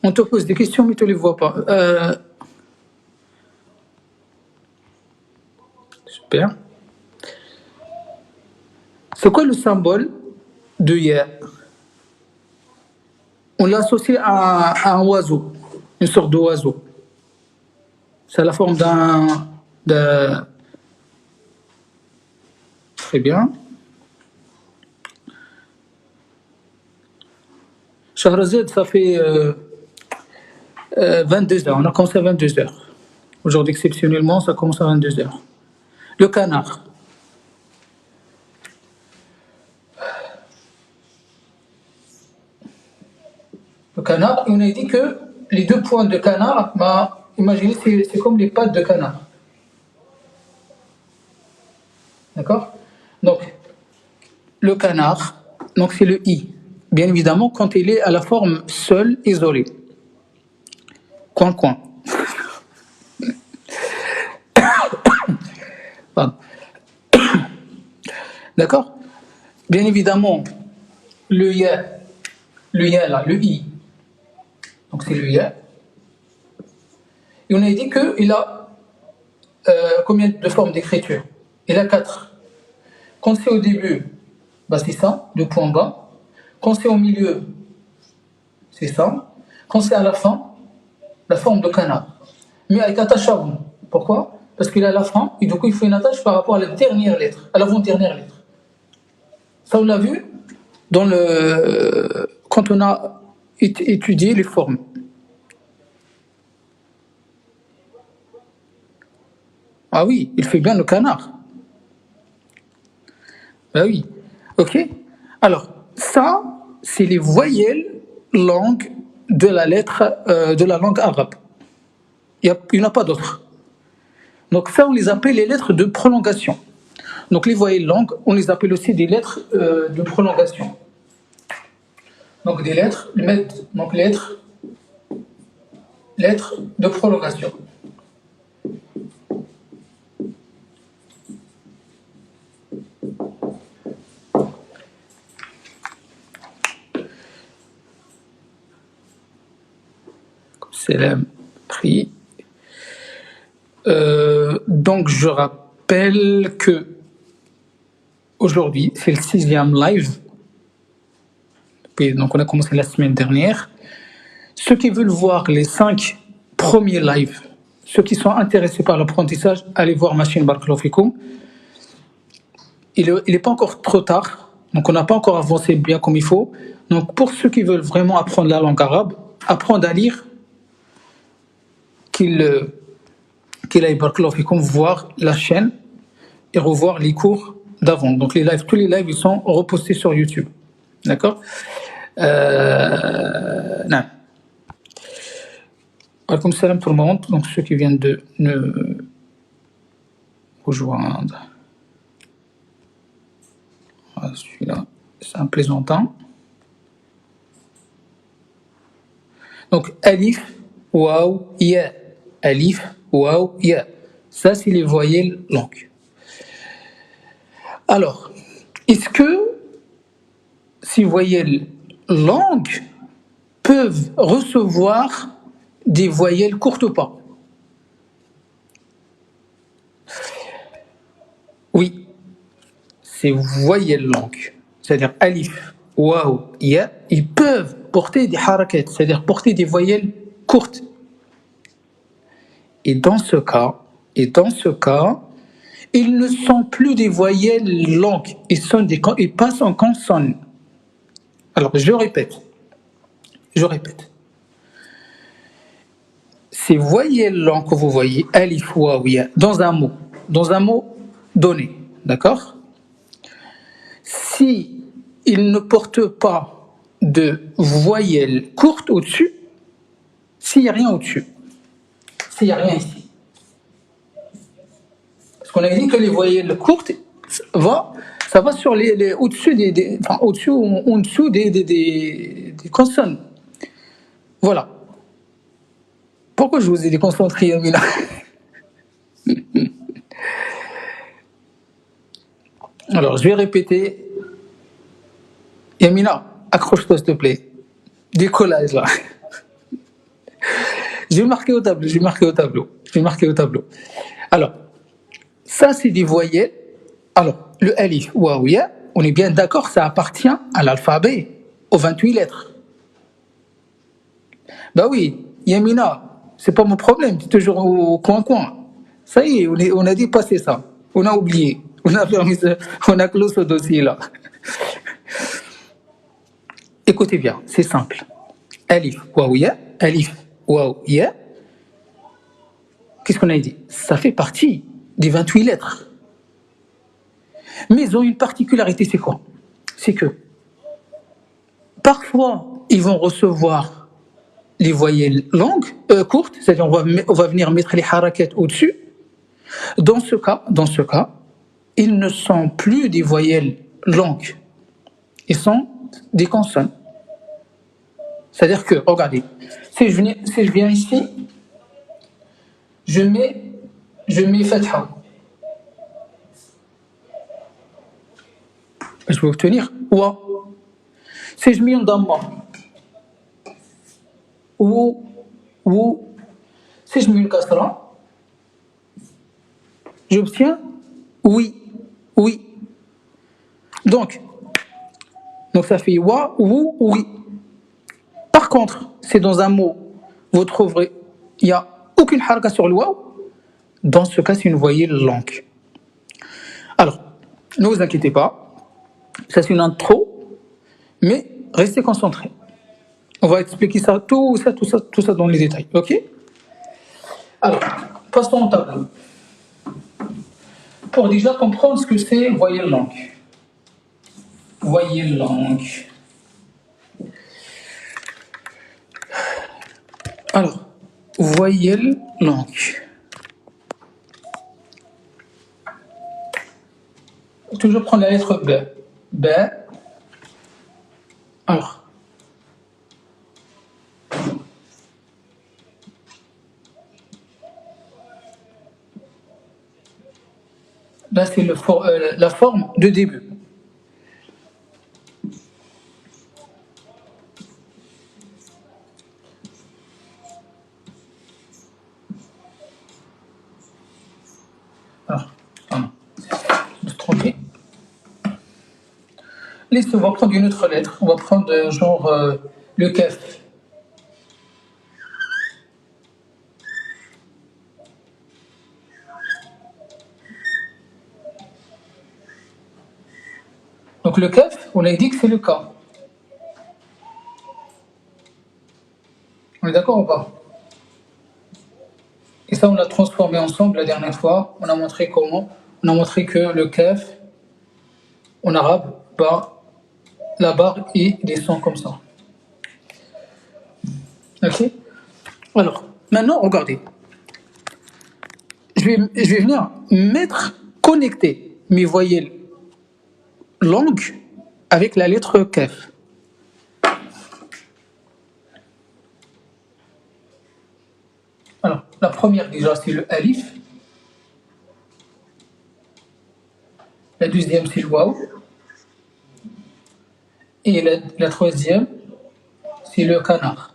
S1: On te pose des questions, mais tu ne les vois pas. Super. C'est quoi le symbole de ya? On l'a associé à un oiseau, une sorte d'oiseau. C'est la forme d'un. Très bien. Shahrazad, ça fait 22 heures. On a commencé à 22 heures. Aujourd'hui, exceptionnellement, ça commence à 22 heures. Le canard. Le canard, on a dit que les 2 points de canard, imaginez, c'est comme les pattes de canard. D'accord? Donc, le canard, donc c'est le i. Bien évidemment, quand il est à la forme seule, isolée. Coin. Pardon. D'accord? Bien évidemment, le ya là, le i. Donc c'est le ya. Et on a dit qu'il a combien de formes d'écriture? Il a 4. Quand c'est au début, bah c'est ça, 2 points bas. Quand c'est au milieu, c'est ça. Quand c'est à la fin, la forme de canard. Mais avec attache avant. Pourquoi? Parce qu'il a la fin, et du coup il faut une attache par rapport à la dernière lettre, à l'avant-dernière lettre. Ça, on l'a vu quand on a étudié les formes. Ah oui, il fait bien le canard. Ah oui. Ok. Alors, ça, c'est les voyelles langues de la langue arabe. Il n'y en a pas d'autres. Donc ça, on les appelle les lettres de prolongation. Donc les voyelles langues, on les appelle aussi des lettres de prolongation. Donc des lettres, donc lettres de prolongation. C'est le prix. Donc je rappelle que aujourd'hui, c'est le 6e live. Donc on a commencé la semaine dernière. Ceux qui veulent voir les 5 premiers lives, ceux qui sont intéressés par l'apprentissage, allez voir ma chaîne Barakallahu Fikoum. Il n'est pas encore trop tard, donc on n'a pas encore avancé bien comme il faut. Donc pour ceux qui veulent vraiment apprendre la langue arabe, apprendre à lire, qu'il aille Barakallahu Fikoum voir la chaîne et revoir les cours d'avant. Donc tous les lives, ils sont repostés sur YouTube. D'accord? Non. Alaikum salam tout le monde, donc ceux qui viennent de nous rejoindre. Voilà, celui-là, c'est un plaisantin. Donc, alif, waw, ya. Alif, waw, ya. Ça, c'est les voyelles longues. Alors, est-ce que ces voyelles longues peuvent recevoir des voyelles courtes ou pas? Oui, ces voyelles longues, c'est-à-dire alif, waw, ya, ils peuvent porter des harakat, c'est-à-dire porter des voyelles courtes. Et dans ce cas, ils ne sont plus des voyelles longues, ils passent en consonne. Alors, je répète. Ces voyelles longues que vous voyez, alif, waw, ya, dans un mot donné, d'accord? Si ils ne portent pas de voyelles courtes au-dessus, s'il n'y a rien au-dessus, s'il n'y a rien ici. Parce qu'on a dit que les voyelles courtes, ça va sur au-dessus au-dessus ou en dessous des consonnes. Voilà. Pourquoi je vous ai déconcentré, Amina? Alors, je vais répéter. Yamina, accroche-toi s'il te plaît. Décollage là. Je vais marquer au tableau. Alors, ça c'est des voyelles. Alors, le alif, waw, ya, on est bien d'accord, ça appartient à l'alphabet, aux 28 lettres. Bah oui, Yamina, c'est pas mon problème, tu es toujours au coin. Ça y est, on a dépassé ça. On a oublié. On a clos ce dossier là. Écoutez bien, c'est simple. Alif, waw, ya. Qu'est-ce qu'on a dit? Ça fait partie des 28 lettres. Mais ils ont une particularité, c'est quoi? C'est que parfois, ils vont recevoir les voyelles longues, courtes, c'est-à-dire on va venir mettre les harakat au-dessus. Dans ce cas, ils ne sont plus des voyelles longues. Ils sont des consonnes. C'est-à-dire que, regardez, si je viens ici, je mets fatha. Je vais obtenir wa. Si je mets un damma, ou, Si je mets une kasra, j'obtiens oui, oui. Donc ça fait wa, ou, oui. Par contre, c'est dans un mot, vous trouverez, il n'y a aucune haraka sur le waw. Dans ce cas, c'est une voyelle longue. Alors, ne vous inquiétez pas, ça c'est une intro, mais restez concentrés. On va expliquer ça, tout ça dans les détails, ok? Alors, passons au tableau. Pour déjà comprendre ce que c'est voyelle longue. Voyelle longue. Alors, voyelle longue. Toujours prendre la lettre B. B. Alors. Là, c'est la forme de début. Alors, pardon. Je me suis trompé. Laissez, on va prendre une autre lettre. On va prendre genre le kaf. Donc le kaf, on a dit que c'est le cas. On est d'accord ou pas? Et ça, on l'a transformé ensemble la dernière fois. On a montré comment. On a montré que le kaf, en arabe, la barre et descend comme ça. Ok? Alors, maintenant, regardez. Je vais venir connecter mes voyelles longues avec la lettre kaf. Alors, la première déjà, c'est le alif. La deuxième, c'est le waw. Et la troisième, c'est le canard.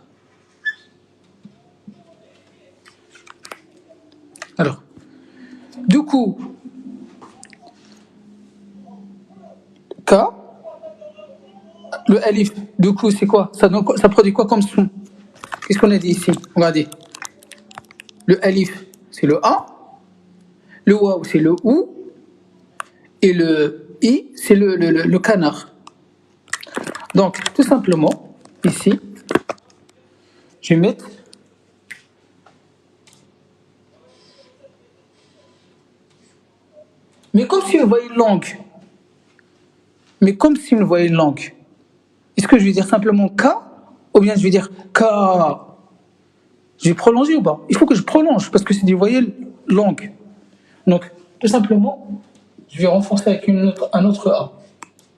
S1: Alors, du coup, K, le alif, du coup, c'est quoi? Ça produit quoi comme son? Qu'est-ce qu'on a dit ici? Regardez. Le alif, c'est le A. Le waw, c'est le OU. Et le I, c'est le canard. Donc, tout simplement, ici, je vais mettre mais comme si une voyelle longue. Mais comme si une voyelle longue. Est-ce que je vais dire simplement K ou bien je vais dire K? Je vais prolonger ou pas? Il faut que je prolonge parce que c'est des voyelles longues. Donc, tout simplement, je vais renforcer avec un autre A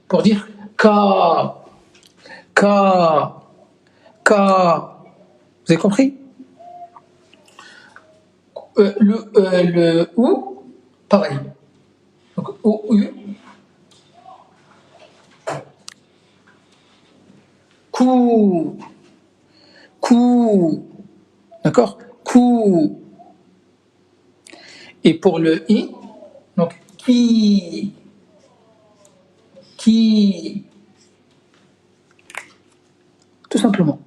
S1: pour dire K, K, K. Vous avez compris? Le OU, pareil. Donc, OU, coup, coup, d'accord? Coup. Et pour le I, donc qui, tout simplement.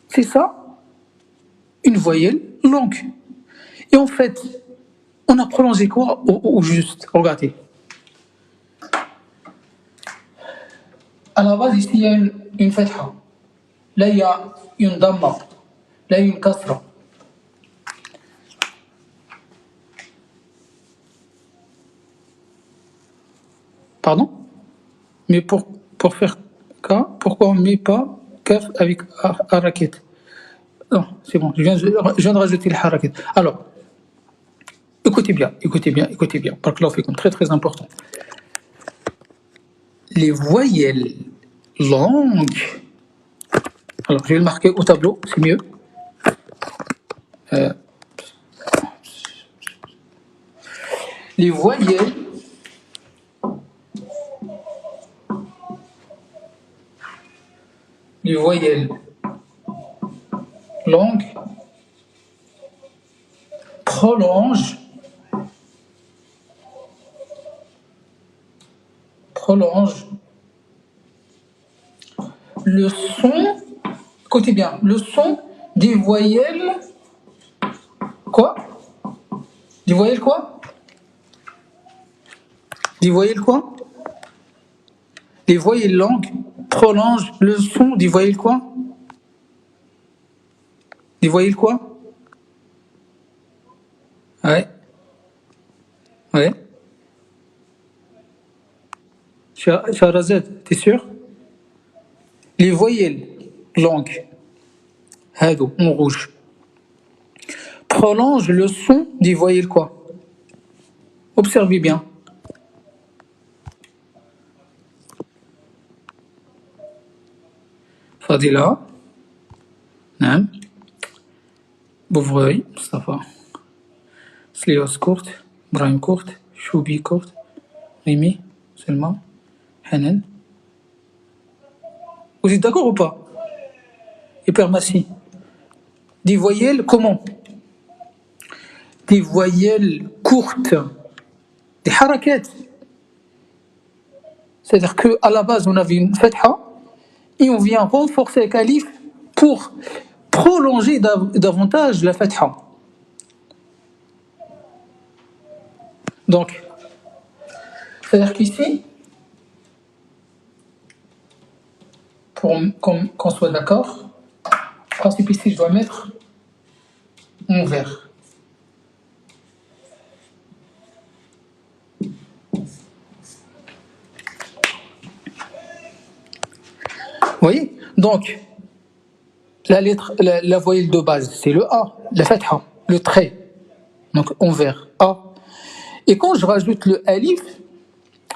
S1: C'est ça, une voyelle longue. Et en fait, on a prolongé quoi au juste? Regardez. À la base, ici, il y a une fatha. Là, il y a une damma. Là, il y a une kasra. Pardon? Mais pour faire K, pourquoi on ne met pas kaf avec harakat? Non, c'est bon, je viens de rajouter le harakat. Alors, écoutez bien, écoutez bien, écoutez bien. Parce que là, on fait comme très très important. Les voyelles longues. Alors, je vais le marquer au tableau, c'est mieux. Les voyelles langue, prolonge le son, écoutez bien, le son des voyelles, quoi? Des voyelles quoi? Des voyelles quoi? Les voyelles langues prolongent le son des voyelles quoi? Des voyelles quoi? Ouais, ouais. Shahrazad, t'es sûr? Les voyelles langues, hado, en rouge, prolongent le son des voyelles quoi? Observez bien. Fadila, نعم. Bouvray, Mustafa. Slios courte, Brahim courte, Choubi courte, Rimi, Selma, Hanan. Vous êtes d'accord ou pas? Hypermatie. Des voyelles comment? Des voyelles courtes, des harakat. C'est-à-dire qu'à la base, on avait une fatha et on vient renforcer le alif pour prolonger davantage la fatha. Donc, c'est-à-dire qu'ici, pour qu'on soit d'accord, le principe ici, je dois mettre mon verre. Vous voyez? Donc, la voyelle de base, c'est le A, la fatha, le trait. Donc, en vert, A. Et quand je rajoute le alif,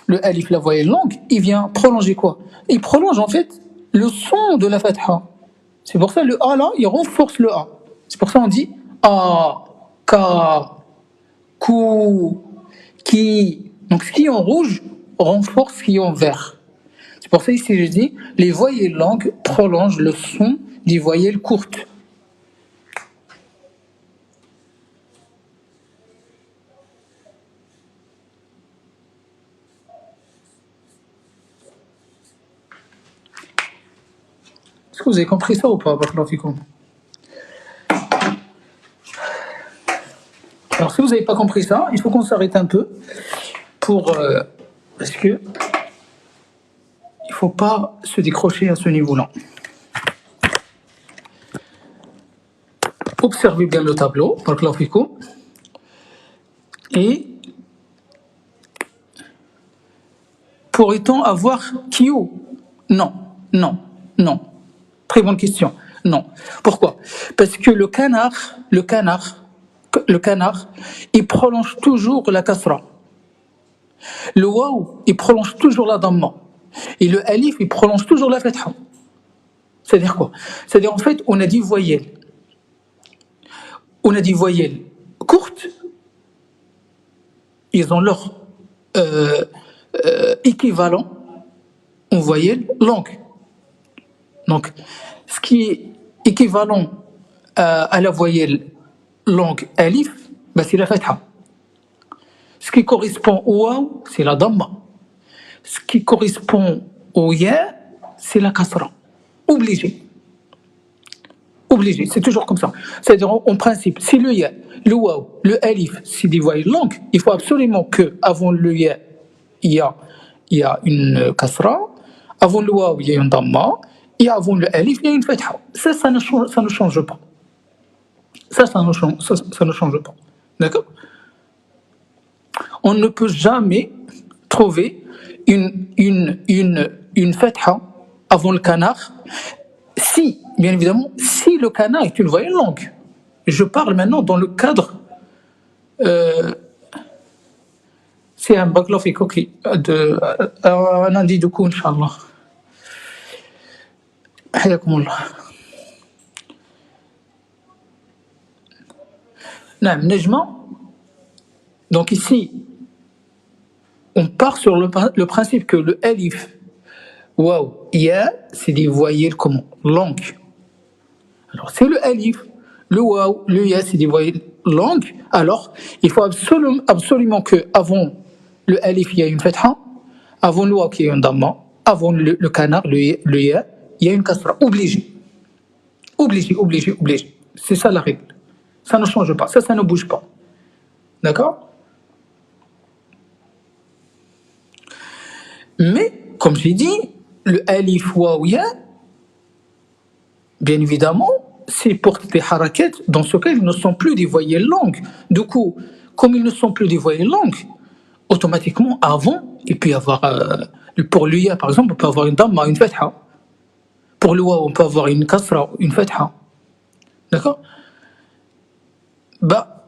S1: la voyelle longue, il vient prolonger quoi? Il prolonge en fait le son de la fatha. C'est pour ça le A là, il renforce le A. C'est pour ça on dit A, Ka, Kou, Ki. Donc ce qui est en rouge renforce ce qui est en vert. C'est pour ça ici je dis les voyelles longues prolongent le son des voyelles courtes. Est-ce que vous avez compris ça ou pas, Baklafikoum? Alors si vous n'avez pas compris ça, il faut qu'on s'arrête un peu pour parce que il faut pas se décrocher à ce niveau-là. Observez bien le tableau, Baklafikoum, et pourrait-on avoir Kyo? Non, non, non. Très bonne question. Non. Pourquoi? Parce que le canard, il prolonge toujours la kasra. Le waw, il prolonge toujours la damma. Et le alif, il prolonge toujours la fatha. C'est-à-dire quoi? C'est-à-dire en fait, on a dit voyelles. On a dit voyelles courtes. Ils ont leur équivalent en voyelles longues. Donc, ce qui est équivalent à la voyelle longue alif, bah, c'est la fatha. Ce qui correspond au waw, c'est la damma. Ce qui correspond au ya, c'est la kasra. Obligé. Obligé, c'est toujours comme ça. C'est-à-dire, en principe, si le ya, le waw, le alif, c'est des voyelles longues, il faut absolument que avant le ya, il y a une kasra, avant le waw, il y a une damma, et avant le alif, il y a une fatha. Ça ne change pas. Ça ne change pas. D'accord? On ne peut jamais trouver une fatha avant le canard si, bien évidemment, si le canard est une voyelle longue. Je parle maintenant dans le cadre c'est un baklofik, ok, un lundi de coup, Inch'Allah. حياكم الله. نعم نجمة. Donc ici, on part sur le principe que le alif, waw, ya, c'est des voyelles comment? Longues. Alors, c'est le alif, le waw, le ya, c'est des voyelles longues. Alors, il faut absolument que avant le alif, il y a une fatha, avant le waw, il y a une damma, avant le canard, le ya, il y a une kasra. Obligé. Obligé, obligé, obligé. C'est ça la règle. Ça ne change pas, ça ne bouge pas. D'accord? Mais, comme j'ai dit, le alif, waw, ya, bien évidemment, c'est pour des harakat, dans ce cas, ils ne sont plus des voyelles longues. Du coup, comme ils ne sont plus des voyelles longues, automatiquement, avant, il peut y avoir, pour l'uya, par exemple, on peut avoir une damma, une fatha. Pour le waw, on peut avoir une kasra, une fatha. D'accord? Bah,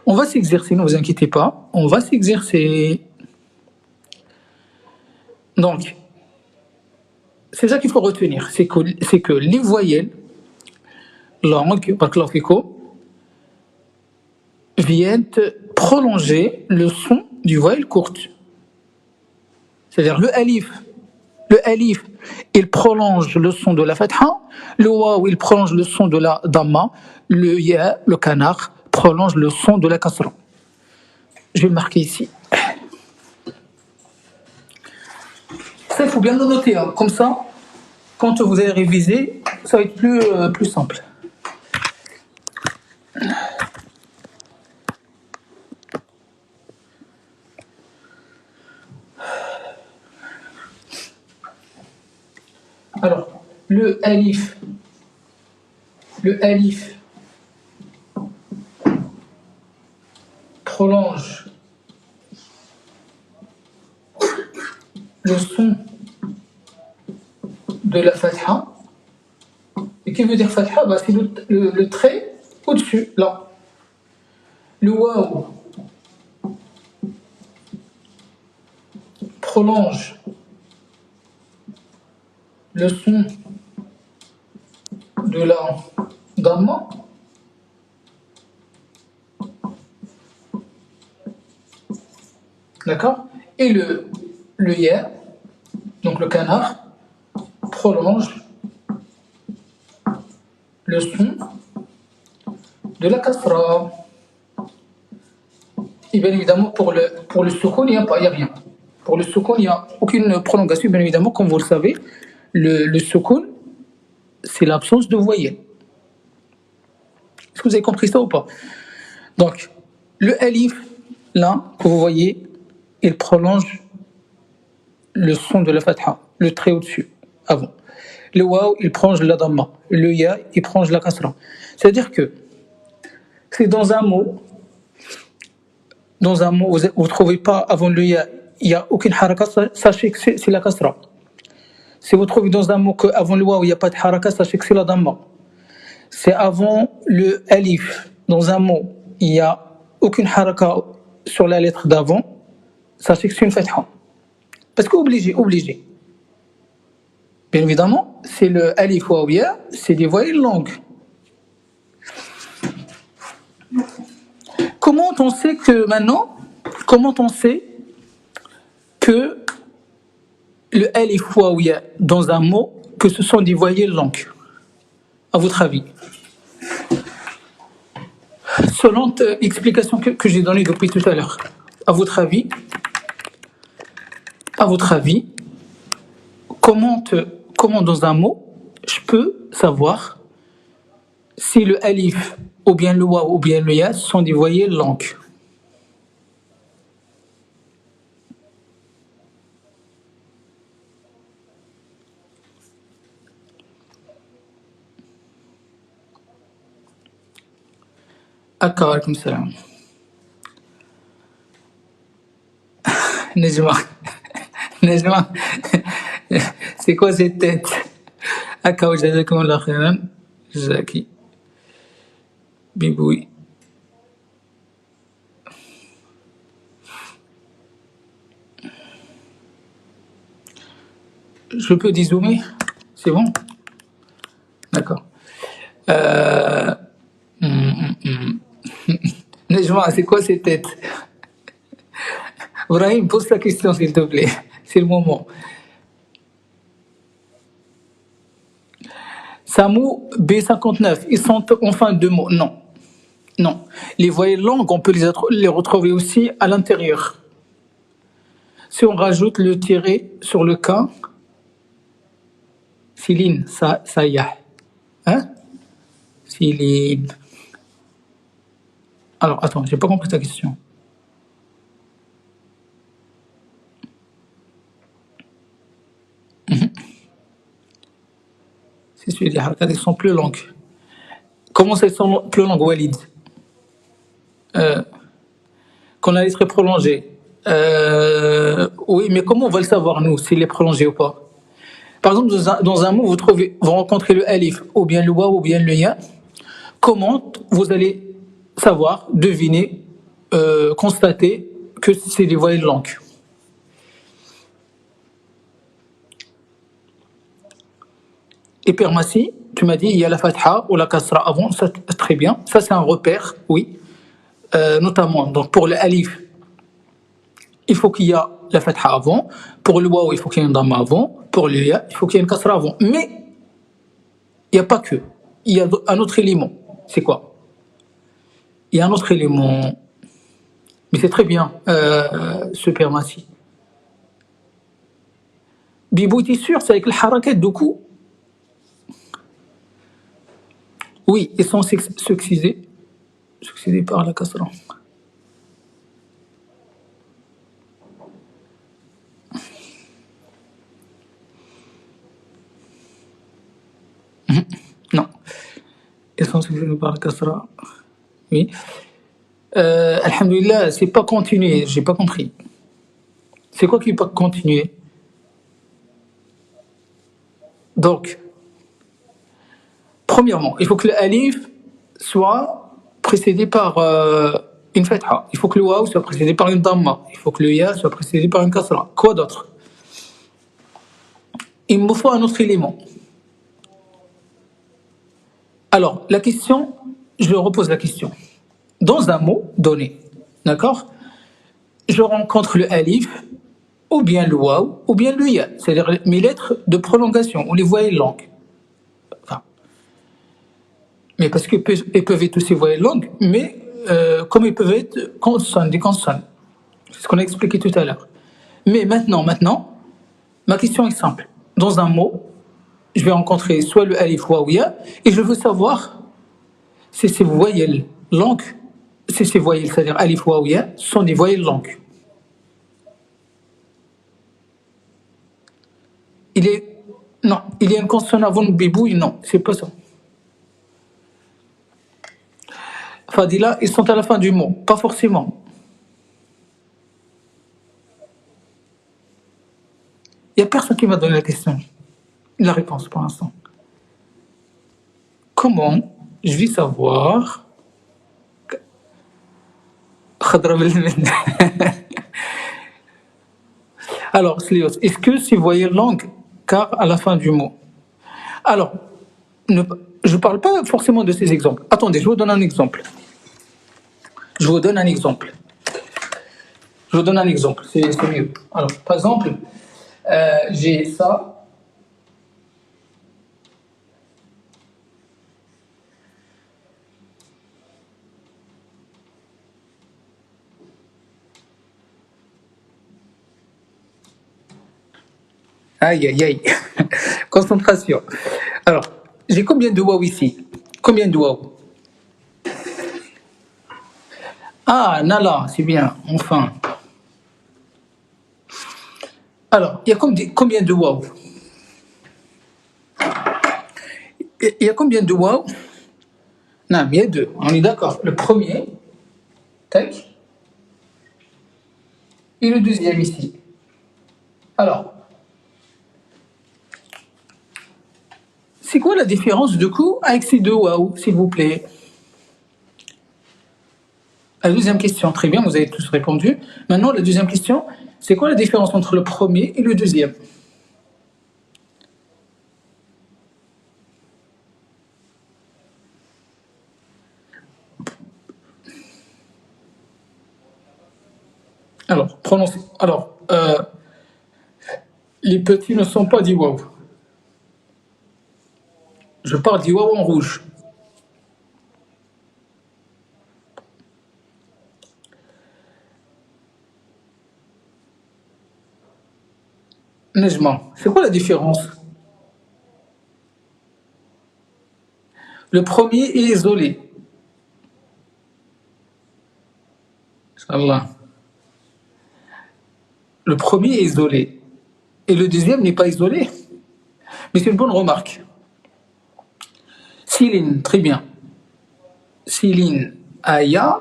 S1: on va s'exercer, ne vous inquiétez pas, on va s'exercer. Donc, c'est ça qu'il faut retenir, c'est que les voyelles longues, barakallahu fikum, viennent prolonger le son du voyelle courte. C'est-à-dire le alif, il prolonge le son de la fatha, le waw, il prolonge le son de la damma, le ya, le canard, prolonge le son de la kasra. Je vais le marquer ici. Ça, il faut bien le noter, hein. Comme ça, quand vous allez réviser, ça va être plus simple. Alors, le alif prolonge le son de la fatha. Et qu'est-ce que veut dire fatha? Bah, c'est le trait au-dessus, là. Le waw prolonge le son de la damma. D'accord? Et le ya, donc le canard, prolonge le son de la kasra. Et bien évidemment, pour le soukoun, il n'y a rien. Pour le soukoun, il n'y a aucune prolongation. Bien évidemment, comme vous le savez, le soukoun, c'est l'absence de voyelle. Est-ce que vous avez compris ça ou pas? Donc, le alif, là, que vous voyez, il prolonge le son de la fatha, le trait au-dessus, avant. Le waw, il prolonge la damma. Le ya, il prolonge la kasra. C'est-à-dire que c'est dans un mot, vous ne trouvez pas avant le ya, il n'y a aucune haraka, sachez que c'est la kasra. Si vous trouvez dans un mot qu'avant le waw, il n'y a pas de haraka, sachez que c'est la damma. C'est avant le alif, dans un mot, il n'y a aucune haraka sur la lettre d'avant, sachez que c'est une fatha. Parce que obligé. Bien évidemment, c'est le alif waw ya, c'est des voyelles longues. Comment on sait que le alif waw ya dans un mot, que ce sont des voyelles longues, à votre avis? Selon l'explication que j'ai donnée depuis tout à l'heure, à votre avis, comment dans un mot, je peux savoir si le alif, ou bien le waw, ou bien le ya sont des voyelles longues? Alaykoum salam. Nejma, Nejma, c'est quoi cette tête? Akaw, jazakum Allah khairan. Jazaki. Biboui. Je peux dézoomer? C'est bon? D'accord. Euh... Nejma, c'est quoi cette tête? Brahim, pose ta question s'il te plaît. C'est le moment. Samou, B59, ils sont en fin de mot. Non, non. Les voyelles longues, on peut les retrouver aussi à l'intérieur. Si on rajoute le tiret sur le K, Céline, ça y est. Hein? Céline. Alors, attends, j'ai pas compris ta question. C'est celui des harakat, ils sont plus longues. Comment ça, ils sont plus longues, Walid? Quand la lettre est prolongée. Oui, mais comment on va le savoir, nous, s'il est prolongé ou pas? Par exemple, dans un mot, vous rencontrez le alif, ou bien le waw, ou bien le ya. Comment vous allez savoir, deviner, constater que c'est des voyelles longues? Hypermatie, tu m'as dit, il y a la fatha ou la kasra avant, ça, très bien. Ça, c'est un repère, oui. Notamment, donc pour le alif, il faut qu'il y ait la fatha avant. Pour le waw, il faut qu'il y ait un dhamma avant. Pour le ya, il faut qu'il y ait une kasra avant. Mais il n'y a pas que. Il y a un autre élément. C'est quoi? Il y a un autre élément. Mais c'est très bien, super Massi. Bibou, t'es sûr, c'est avec le harakat du coup? Oui, ils sont succédés par la kasra. Non, ils sont succédés par la kasra. Oui. Alhamdulillah, c'est pas continué, j'ai pas compris. C'est quoi qui n'est pas continué? Donc, premièrement, il faut que le alif soit précédé par une fatha. Il faut que le waw soit précédé par une dhamma. Il faut que le ya soit précédé par une kasra. Quoi d'autre? Il me faut un autre élément. Alors, la question, je repose la question. Dans un mot donné, d'accord, je rencontre le alif, ou bien le waw, ou bien le ya, c'est-à-dire mes lettres de prolongation, ou les voyelles longues. Enfin, mais parce qu'elles peuvent être aussi voyelles longues, mais comme elles peuvent être consonnes, des consonnes. C'est ce qu'on a expliqué tout à l'heure. Mais maintenant, ma question est simple. Dans un mot, je vais rencontrer soit le alif, waw, ya, et je veux savoir si ces voyelles longues, si ces voyelles, c'est-à-dire alif, waw, ya, sont des voyelles longues. Non, il y a une consonne avant le bibouille, non, c'est pas ça. Fadila, ils sont à la fin du mot, pas forcément. Il n'y a personne qui m'a donné la réponse pour l'instant. Comment je vais savoir Alors, Slios, est-ce que c'est voyelle longue car à la fin du mot? Alors, je ne parle pas forcément de ces exemples. Attendez, je vous donne un exemple. C'est mieux. Alors, par exemple, j'ai ça. Aïe, aïe, aïe. Concentration. Alors, j'ai combien de waw ici? Combien de waw? Ah, Nala, c'est bien, enfin. Alors, il y a combien de waw? Il y a combien de waw? Non, mais il y a deux, on est d'accord. Le premier, tac, et le deuxième ici. Alors, c'est quoi la différence du coup avec ces deux waw, s'il vous plaît? La deuxième question, très bien, vous avez tous répondu. Maintenant, la deuxième question, c'est quoi la différence entre le premier et le deuxième? Alors, prononcez. Alors, les petits ne sont pas des waw. Je parle du waouh en rouge. Nejma. C'est quoi la différence? Le premier est isolé. Inch'Allah. Le premier est isolé. Et le deuxième n'est pas isolé. Mais c'est une bonne remarque. Céline, très bien. Céline, Aya,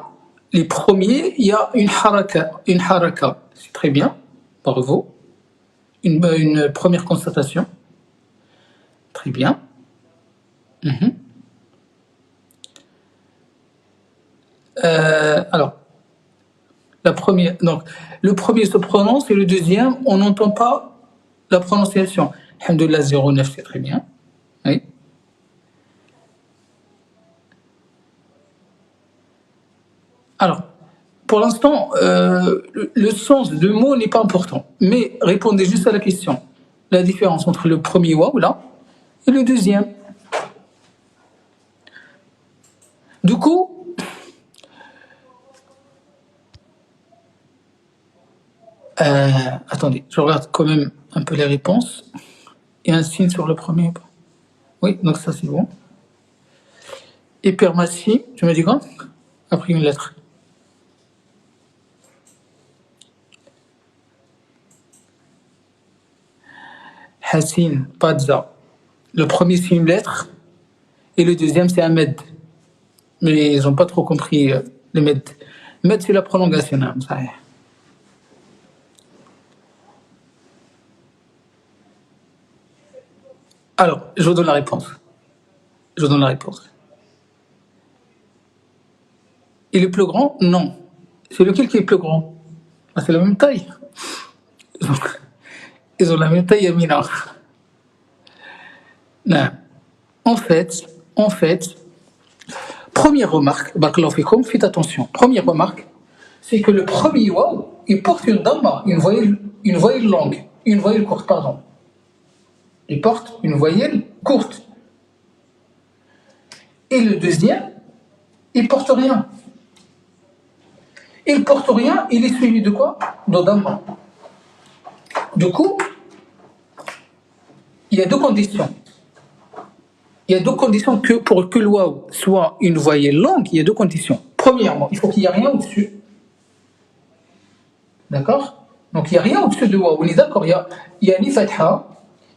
S1: les premiers, il y a une haraka. Une haraka. C'est très bien. Bravo. Une première constatation. Très bien. Mhm. Alors, la première, donc, le premier se prononce et le deuxième, on n'entend pas la prononciation. Alhamdoulilah 09, c'est très bien. Oui. Alors, pour l'instant, le sens de mot n'est pas important, mais répondez juste à la question. La différence entre le premier waouh là et le deuxième. Du coup, attendez, je regarde quand même un peu les réponses. Il y a un signe sur le premier. Oui, donc ça c'est bon. Hypermatie, tu me dis quoi? Après une lettre. Hassin, Padza. Le premier c'est une lettre et le deuxième c'est un med. Mais ils n'ont pas trop compris le med. Med c'est la prolongation. Hein, ça y est. Alors, je vous donne la réponse. Je vous donne la réponse. Il est plus grand? Non. C'est lequel qui est plus grand? Ah, c'est la même taille. Ils ont la même taille, Amina. Non. En fait, première remarque, Barakallahu fikoum, faites attention. Première remarque, c'est que le premier waouh, il porte une damma, une voyelle longue, une voyelle courte, pardon. Il porte une voyelle courte. Et le deuxième, il porte rien. Il porte rien, il est suivi de quoi? De damma. Du coup, il y a deux conditions. Il y a deux conditions que pour que le waouh soit une voyelle longue, il y a deux conditions. Premièrement, il faut qu'il n'y ait rien au-dessus. D'accord? Donc il n'y a rien au-dessus de waouh. On est d'accord, il y a ni fatha,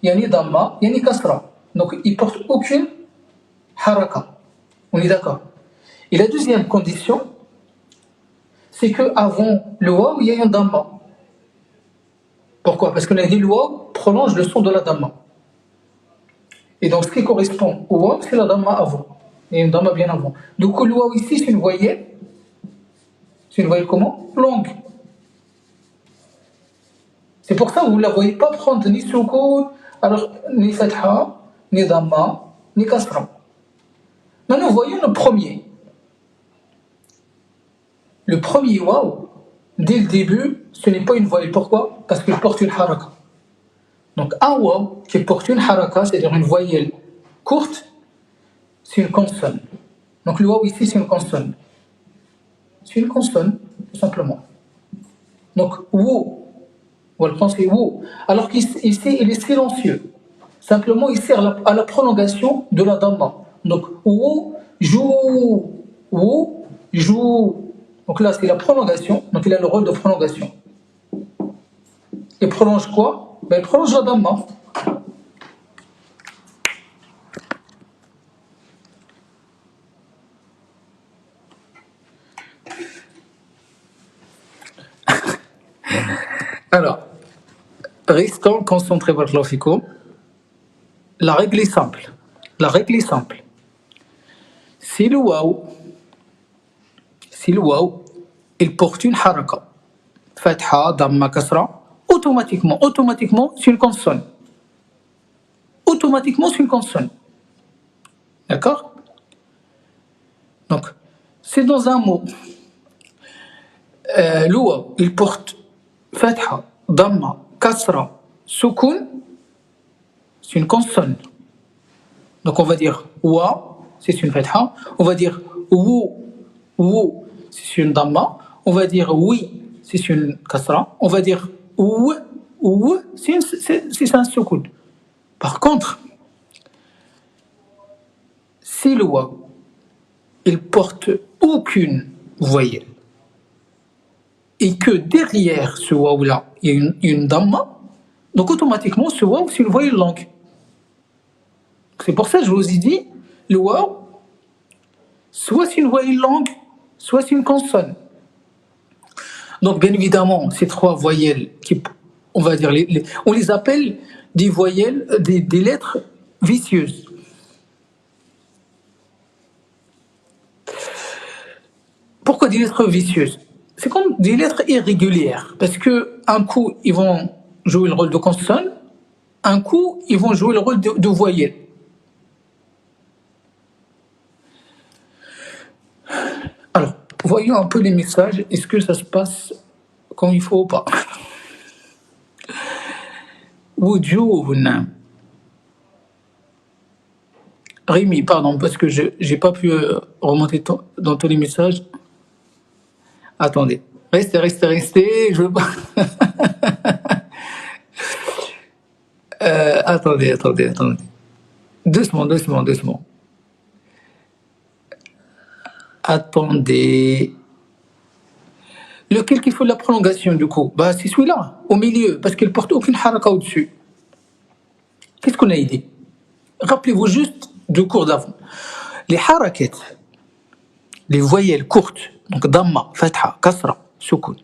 S1: il y a ni damma, il y a ni kasra. Donc il ne porte aucune haraka. On est d'accord. Et la deuxième condition, c'est qu'avant le waouh, il y a un damma. Pourquoi? Parce qu'on a dit le waouh prolonge le son de la damma. Et donc, ce qui correspond au waouh, c'est la damma avant. Il y a une damma bien avant. Donc, le waouh ici, c'est une voyelle. C'est une voyelle comment? Longue. C'est pour ça que vous ne la voyez pas prendre ni soukoun, alors ni fatha, ni damma, ni kasra. Maintenant, voyons le premier. Le premier waouh, dès le début, ce n'est pas une voyelle. Pourquoi? Parce qu'il porte une haraka. Donc, un waouh qui porte une haraka, c'est-à-dire une voyelle courte, c'est une consonne. Donc, le waouh ici, c'est une consonne. C'est une consonne, tout simplement. Donc, wou, on va le penser wou. Alors qu'ici, il est silencieux. Simplement, il sert à la prolongation de la damma. Donc, wou, jou, wou, jou. Donc là, c'est la prolongation. Donc, il a le rôle de prolongation. Il prolonge quoi? Ben, il prolonge la damma. Alors, restons concentrés sur le. La règle est simple. La règle est simple. Si le waouh, il porte une haraka, fatha, damma, kasra, automatiquement, c'est une consonne. Automatiquement, c'est une consonne. D'accord? Donc, c'est dans un mot. Le waouh, il porte fatha, damma, kasra, sukun, c'est une consonne. Donc on va dire wa, c'est une fatha. On va dire ou, c'est une damma. On va dire oui, c'est une kasra. On va dire ou, c'est un soukoun. Par contre, si le wa, il porte aucune voyelle et que derrière ce waouh là, il y a une damma, donc automatiquement ce waouh c'est une voyelle longue. C'est pour ça que je vous ai dit, le waouh, soit c'est une voyelle longue, soit c'est une consonne. Donc bien évidemment, ces trois voyelles, on va dire, on les appelle des voyelles, des lettres vicieuses. Pourquoi des lettres vicieuses? C'est comme des lettres irrégulières, parce que un coup ils vont jouer le rôle de consonne, un coup ils vont jouer le rôle de voyelle. Alors, voyons un peu les messages. Est-ce que ça se passe comme il faut ou pas? Wujuhun. Rémi, pardon, parce que je n'ai pas pu remonter dans tous les messages. Attendez. Restez. Je veux pas. Attendez. Doucement. Attendez. Lequel qu'il faut la prolongation du coup? Bah, c'est celui-là, au milieu, parce qu'il porte aucune haraka au-dessus. Qu'est-ce qu'on a dit? Rappelez-vous juste du cours d'avant. Les harakat, les voyelles courtes, donc damma, fatha, kasra, soukoun,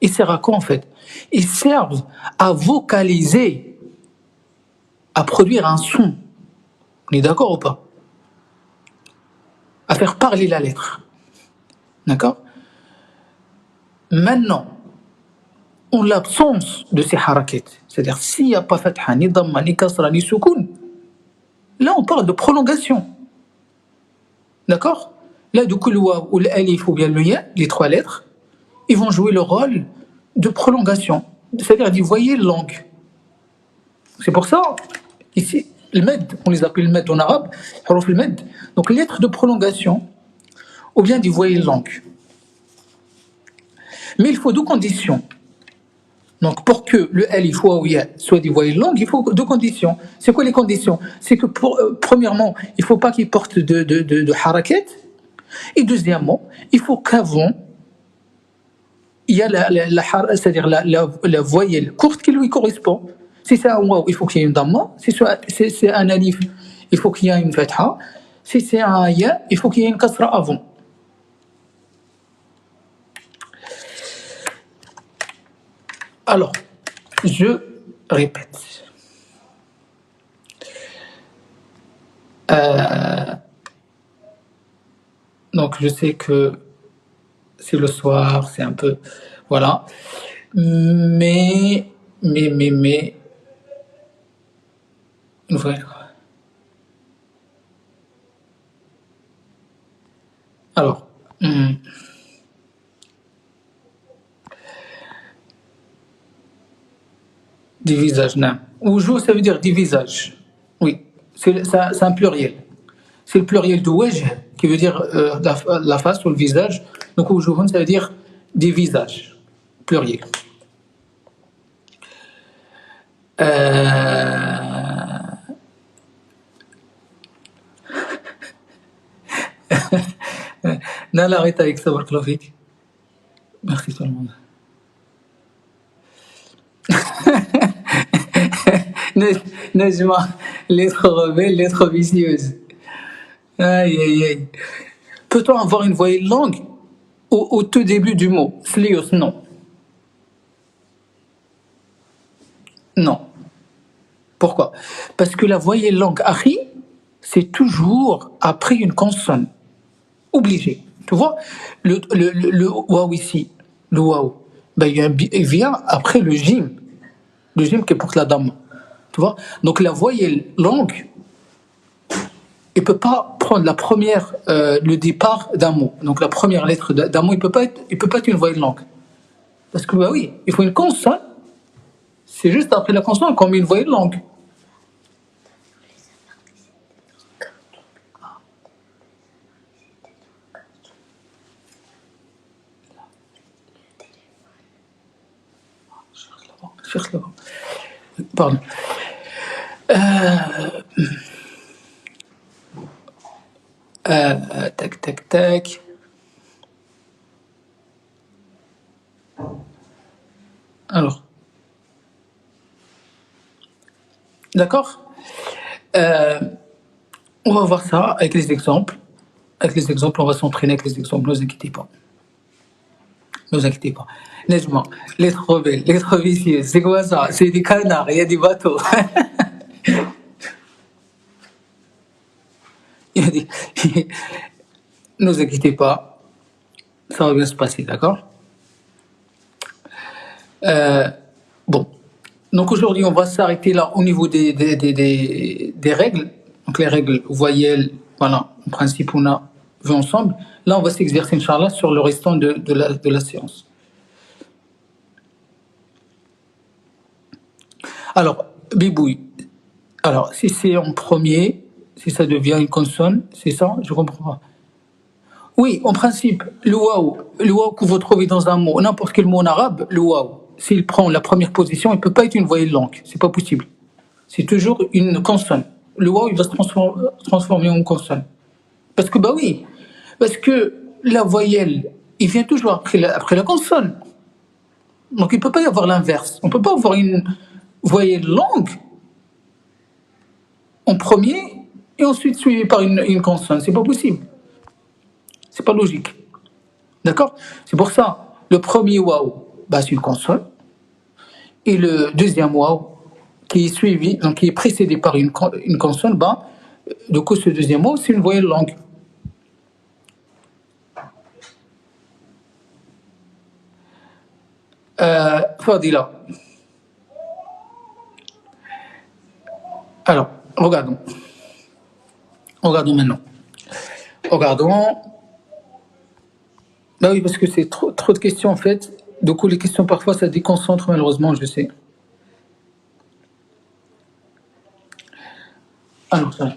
S1: ils servent à quoi en fait? Ils servent à vocaliser, à produire un son. On est d'accord ou pas? À faire parler la lettre. D'accord? Maintenant, en l'absence de ces harakat, c'est-à-dire s'il n'y a pas fatha, ni damma, ni kasra, ni soukoun, là on parle de prolongation. D'accord? Là, du coup, le waw ou l'alif ou bien le ya, les trois lettres, ils vont jouer le rôle de prolongation, c'est-à-dire des voyelles longues. C'est pour ça, ici, le med, on les appelle le med en arabe, haruf le med, donc lettres de prolongation, ou bien des voyelles longues. Mais il faut deux conditions. Donc, pour que le alif ou ya soit des voyelles longues, il faut deux conditions. C'est quoi les conditions? C'est que, premièrement, il ne faut pas qu'il porte de harakat. Et deuxièmement, il faut qu'avant, il y a c'est-à-dire la voyelle courte qui lui correspond. Si c'est un waw, il faut qu'il y ait une damma. Si c'est un alif, il faut qu'il y ait une fatha. Si c'est un ya, il faut qu'il y ait une kasra avant. Alors, je répète. Donc, je sais que c'est le soir, c'est un peu... Voilà. Mais... Voilà. Alors... Des visages, non. Wujuh, ça veut dire des visages. Oui, c'est un pluriel. C'est le pluriel de wajh, qui veut dire la face ou le visage. Donc wujuhun, ça veut dire des visages. Pluriel. Nala, arrête avec ça, barakallahu fik. Merci tout le monde. Najma, lettre rebelle, lettre vicieuse. Aïe. Peut-on avoir une voyelle longue au tout début du mot? Slios, non. Non. Pourquoi? Parce que la voyelle longue akhi, c'est toujours après une consonne. Obligé. Tu vois, le waouh ici, le waouh, ben, il vient après le jim qui porte la dame. Tu vois, donc la voyelle longue, il peut pas prendre la première, le départ d'un mot. Donc la première lettre d'un mot, il peut pas être une voyelle longue. Parce que bah oui, il faut une consonne. C'est juste après la consonne qu'on met une voyelle longue. cherche là. Pardon. Tac, tac, tac. Alors, d'accord. Euh, on va voir ça avec les exemples. Avec les exemples, on va s'entraîner avec les exemples, ne vous inquiétez pas. Ne vous inquiétez pas. Nejma, les trop vicieux, c'est quoi ça? C'est des canards, il y a des bateaux. Il y a des... ne vous inquiétez pas, ça va bien se passer, d'accord? Bon. Donc aujourd'hui, on va s'arrêter là au niveau des règles. Donc les règles voyelles, voilà, en principe, on a vu ensemble. Là, on va s'exercer, Inch'Allah, sur le restant de la séance. Alors, Bibouille, alors si c'est en premier, si ça devient une consonne, c'est ça? Je comprends pas. Oui, en principe, le waouh que vous trouvez dans un mot, n'importe quel mot en arabe, le waouh, s'il prend la première position, il ne peut pas être une voyelle longue, c'est pas possible. C'est toujours une consonne. Le waouh, il va se transformer en consonne. Parce que, bah oui, parce que la voyelle, il vient toujours après la consonne. Donc il ne peut pas y avoir l'inverse. On ne peut pas avoir une voyelle longue en premier et ensuite suivie par une consonne. C'est pas possible. C'est pas logique. D'accord? C'est pour ça, le premier waouh, bah, c'est une consonne. Et le deuxième waouh, qui est suivi, donc qui est précédé par une consonne, bah, du coup, ce deuxième waouh, c'est une voyelle longue. Fadila. Alors, regardons. Regardons maintenant. Regardons. Bah oui, parce que c'est trop de questions en fait. Du coup, les questions parfois ça déconcentre malheureusement, je sais. Alors, ça.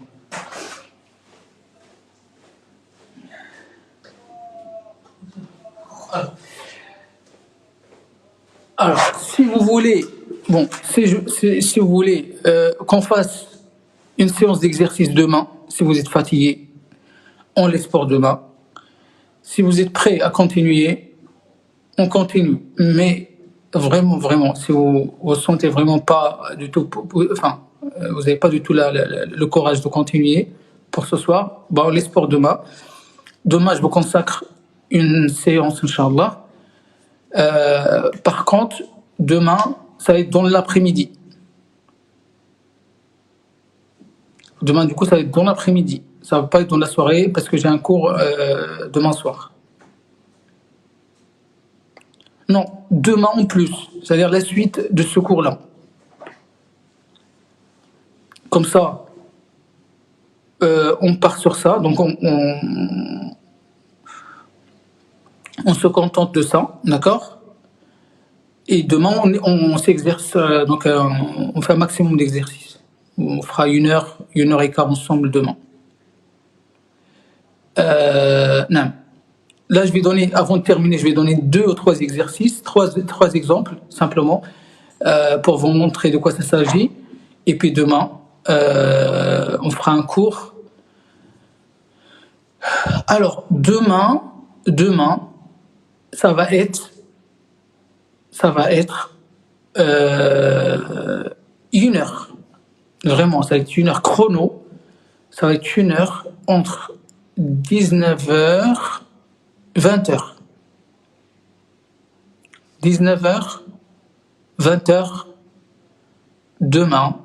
S1: Alors, si vous voulez, bon, si vous voulez qu'on fasse une séance d'exercice demain, si vous êtes fatigué, on laisse pour demain. Si vous êtes prêt à continuer, on continue. Mais vraiment, vraiment, si vous ne sentez vraiment pas du tout, enfin, vous n'avez pas du tout le courage de continuer pour ce soir, bah, on laisse pour demain. Demain, je vous consacre une séance, Inch'Allah. Par contre, demain, ça va être dans l'après-midi. Demain, du coup, ça va être dans l'après-midi. Ça ne va pas être dans la soirée parce que j'ai un cours demain soir. Non, demain en plus, c'est-à-dire la suite de ce cours-là. Comme ça, on part sur ça, donc on se contente de ça, d'accord? Et demain, on s'exerce, donc on fait un maximum d'exercices. On fera une heure et quart ensemble demain. Non. Là, je vais donner, avant de terminer, je vais donner 2 ou 3 exercices, trois exemples simplement, pour vous montrer de quoi ça s'agit. Et puis demain, on fera un cours. Alors, demain, ça va être, une heure. Vraiment, ça va être une heure chrono. Ça va être une heure entre 19h, 20h. 19h, 20h, demain,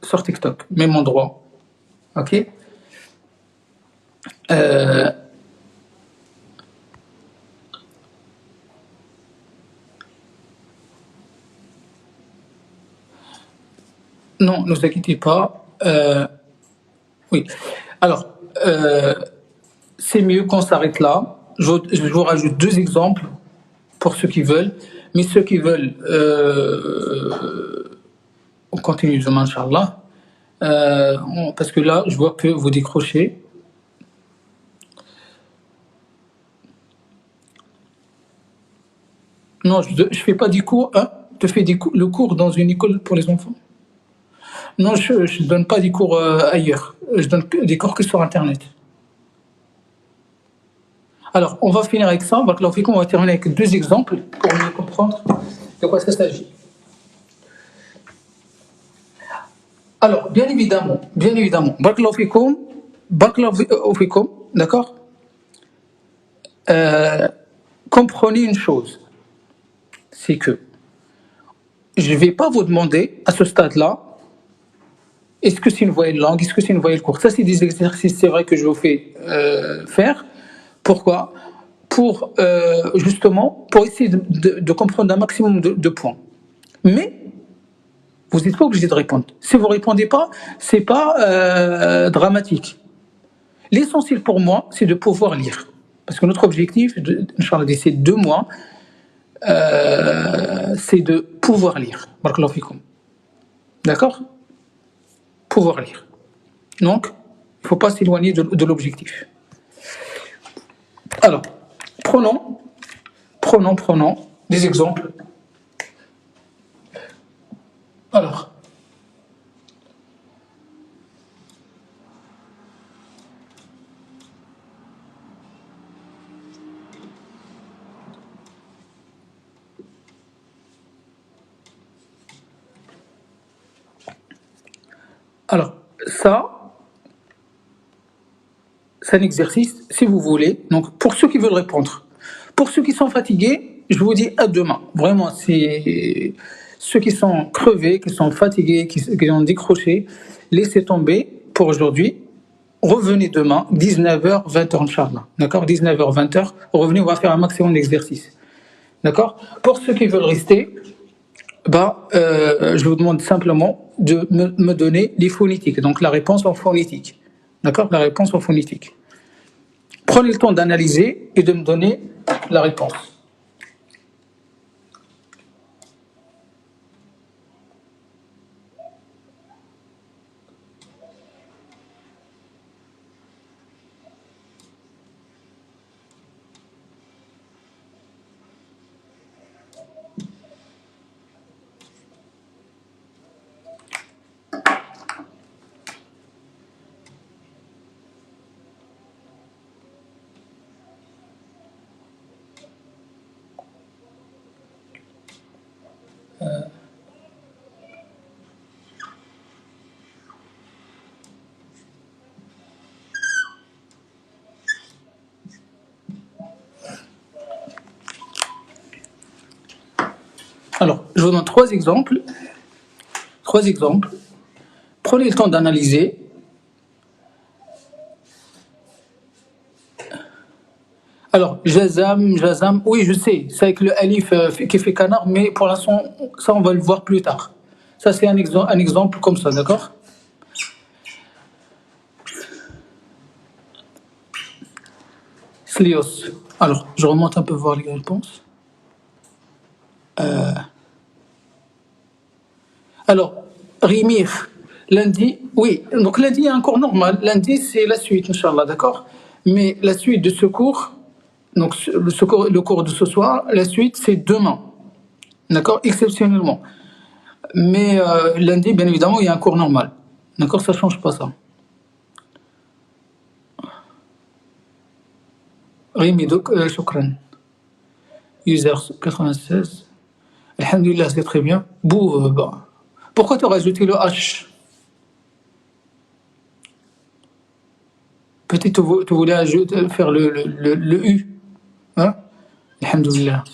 S1: sur TikTok, même endroit. Ok? Non, ne vous inquiétez pas. Oui. Alors, c'est mieux qu'on s'arrête là. Je vous rajoute 2 exemples pour ceux qui veulent. Mais ceux qui veulent, on continue demain, Inch'Allah. Parce que là, je vois que vous décrochez. Non, je fais pas du cours. Hein. te fait le cours dans une école pour les enfants? Non, je ne donne pas des cours ailleurs. Je donne des cours que sur Internet. Alors, on va finir avec ça. On va terminer avec deux exemples pour mieux comprendre de quoi ça s'agit. Alors, bien évidemment, Barakallahu fikum, d'accord. Comprenez une chose, c'est que je ne vais pas vous demander à ce stade-là, est-ce que c'est une voyelle longue, est-ce que c'est une voyelle courte. Ça, c'est des exercices, c'est vrai que je vous fais faire. Pourquoi? Pour justement, pour essayer de comprendre un maximum de points. Mais vous n'êtes pas obligé de répondre. Si vous ne répondez pas, c'est pas dramatique. L'essentiel pour moi, c'est de pouvoir lire. Parce que notre objectif, Inch'Allah, de ces 2 mois, c'est de pouvoir lire. Barakallahu fikoum. D'accord? Pouvoir lire. Donc, il ne faut pas s'éloigner de l'objectif. Alors, prenons des exemples. Alors, ça, c'est un exercice, si vous voulez. Donc, pour ceux qui veulent répondre. Pour ceux qui sont fatigués, je vous dis à demain. Vraiment, c'est ceux qui sont crevés, qui sont fatigués, qui ont décroché, laissez tomber pour aujourd'hui. Revenez demain, 19h, 20h, Inch'Allah. D'accord? 19h, 20h. Revenez, on va faire un maximum d'exercices. D'accord? Pour ceux qui veulent rester, je vous demande simplement de me donner les phonétiques. Donc, la réponse en phonétique. D'accord? La réponse en phonétique. Prenez le temps d'analyser et de me donner la réponse. Alors, je vous donne 3 exemples. 3 exemples. Prenez le temps d'analyser. Alors, jazam, oui, je sais, c'est avec le alif qui fait canard, mais pour l'instant, ça, on va le voir plus tard. Ça, c'est un exemple comme ça, d'accord? Slios. Alors, je remonte un peu voir les réponses. Alors, Rimir, lundi, oui, donc lundi est un cours normal. Lundi, c'est la suite, Inch'Allah, d'accord? Mais la suite de ce cours, donc le cours de ce soir, la suite, c'est demain, d'accord? Exceptionnellement. Mais lundi, bien évidemment, il y a un cours normal. D'accord? Ça ne change pas ça. Rimi, donc, shukran. User 96. Alhamdulillah, c'est très bien. Pourquoi tu as rajouté le H? Peut-être tu voulais faire le U. Hein? Alhamdulillah.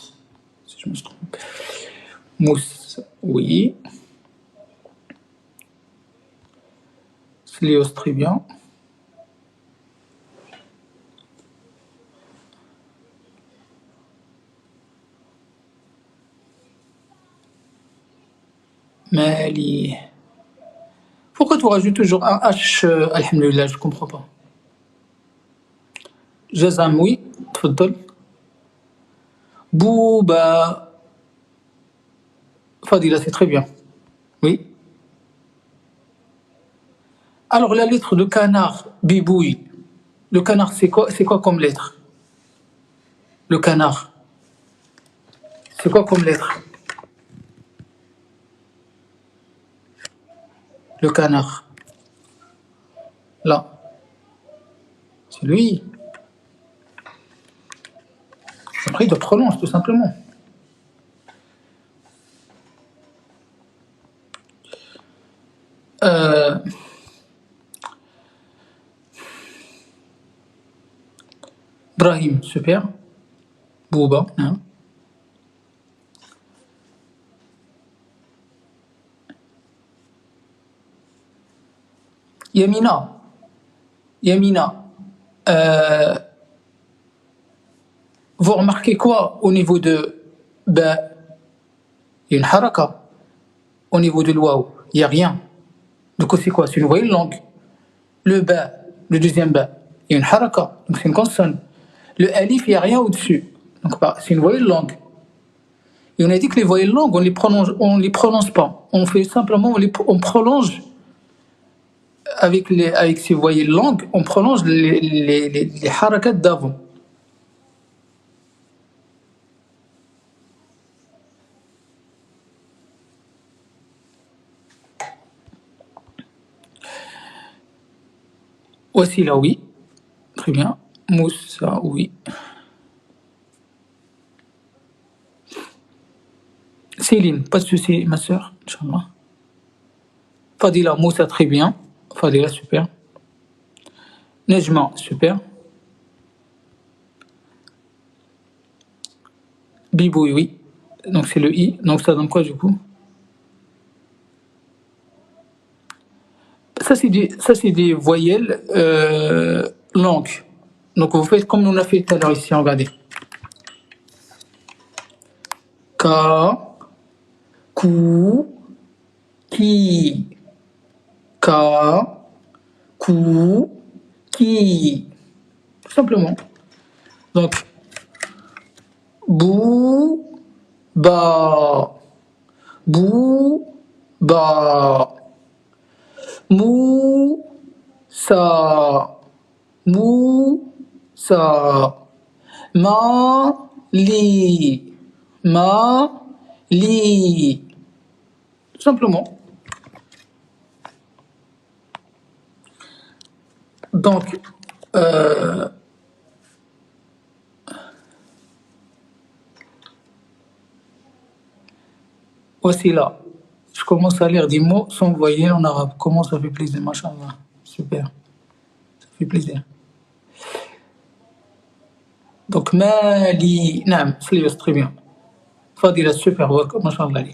S1: Si je me trompe. Mousse, oui. Slios, très bien. Mali. Pourquoi tu rajoutes toujours un H, alhamdulillah, je ne comprends pas. Jazam, oui, tfaddal. Bouba. Fadila, c'est très bien. Oui. Alors, la lettre de canard, bibouille. Le canard, c'est quoi comme lettre? Le canard. C'est quoi comme lettre? le canard. Là. C'est lui. Après, il te prolonge, tout simplement. Brahim, super. Bouba, hein. Yamina. Yamina. Vous remarquez quoi au niveau de ba? Il y a une haraka. Au niveau de l'ouaou, il n'y a rien. Du coup, c'est quoi? C'est une voyelle longue. Le ba, le deuxième ba, il y a une haraka. Donc, c'est une consonne. Le alif, il n'y a rien au-dessus. Donc, c'est une voyelle longue. Et on a dit que les voyelles longues, on les prononce pas. On fait simplement, on prolonge avec ces voyelles longues, on prolonge les harakats d'avant. Voici là, oui. Très bien. Moussa, oui. Céline, pas de souci, ma soeur, Inch'Allah. Fadila, Moussa, très bien. Fadila, super. Nejma, super. Bibouille, oui. Donc c'est le I. Donc ça donne quoi du coup? Ça c'est des voyelles longues. Donc vous faites comme on a fait tout à l'heure ici, regardez. Ka, ku, ki. Ka, ku, ki. Tout simplement. Donc, bou, ba, bou, ba, mou, sa, mou, sa, ma, li, tout simplement. Donc, voici là. Je commence à lire des mots sans voyelle en arabe. Comment ça fait plaisir, machallah. Super. Ça fait plaisir. Donc, Mali, naam, c'est très bien. Fadila, super, machallah.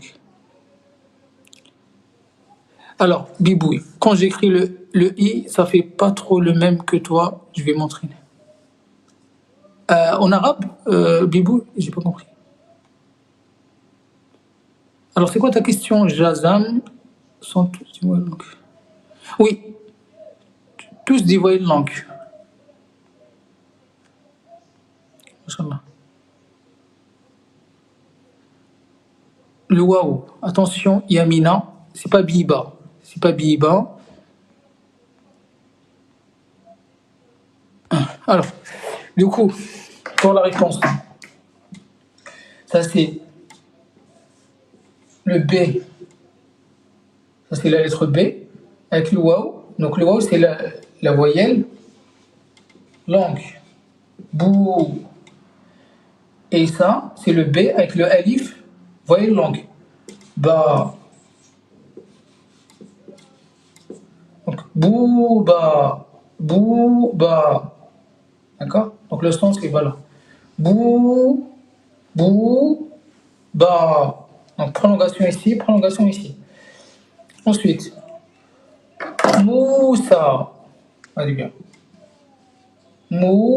S1: Alors, Bibouille, quand j'écris le I, ça fait pas trop le même que toi. Je vais m'entraîner. En arabe, Bibouille, j'ai pas compris. Alors, c'est quoi ta question, Jazam? Sont tous des voyelles longues. Oui, tous des voyelles longues. Machallah. Le waouh, attention, Yamina, c'est pas Biba. C'est pas Biba. Alors, du coup, pour la réponse, ça c'est le B. Ça c'est la lettre B avec le waouh. Donc le waouh c'est la voyelle longue. Bou. Et ça c'est le B avec le alif, voyelle longue. Ba. Donc bouba. Bouba. D'accord? Donc le sens est voilà. Bou. Bou. Ba. Donc prolongation ici, prolongation ici. Ensuite, Moussa. Allez bien. Moussa.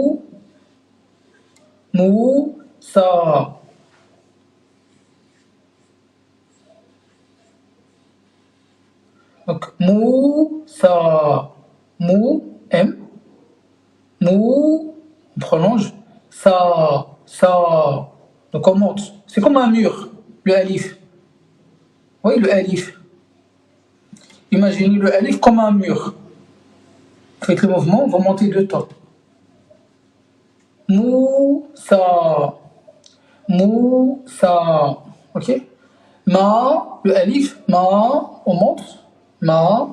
S1: Donc, Moussa. M. Mou, on prolonge. Ça. Donc on monte. C'est comme un mur, le alif. Oui, le alif. Imaginez le alif comme un mur. Faites le mouvement, vous montez de temps. Moussa. Ok? Ma, le alif, ma, on monte. Ma,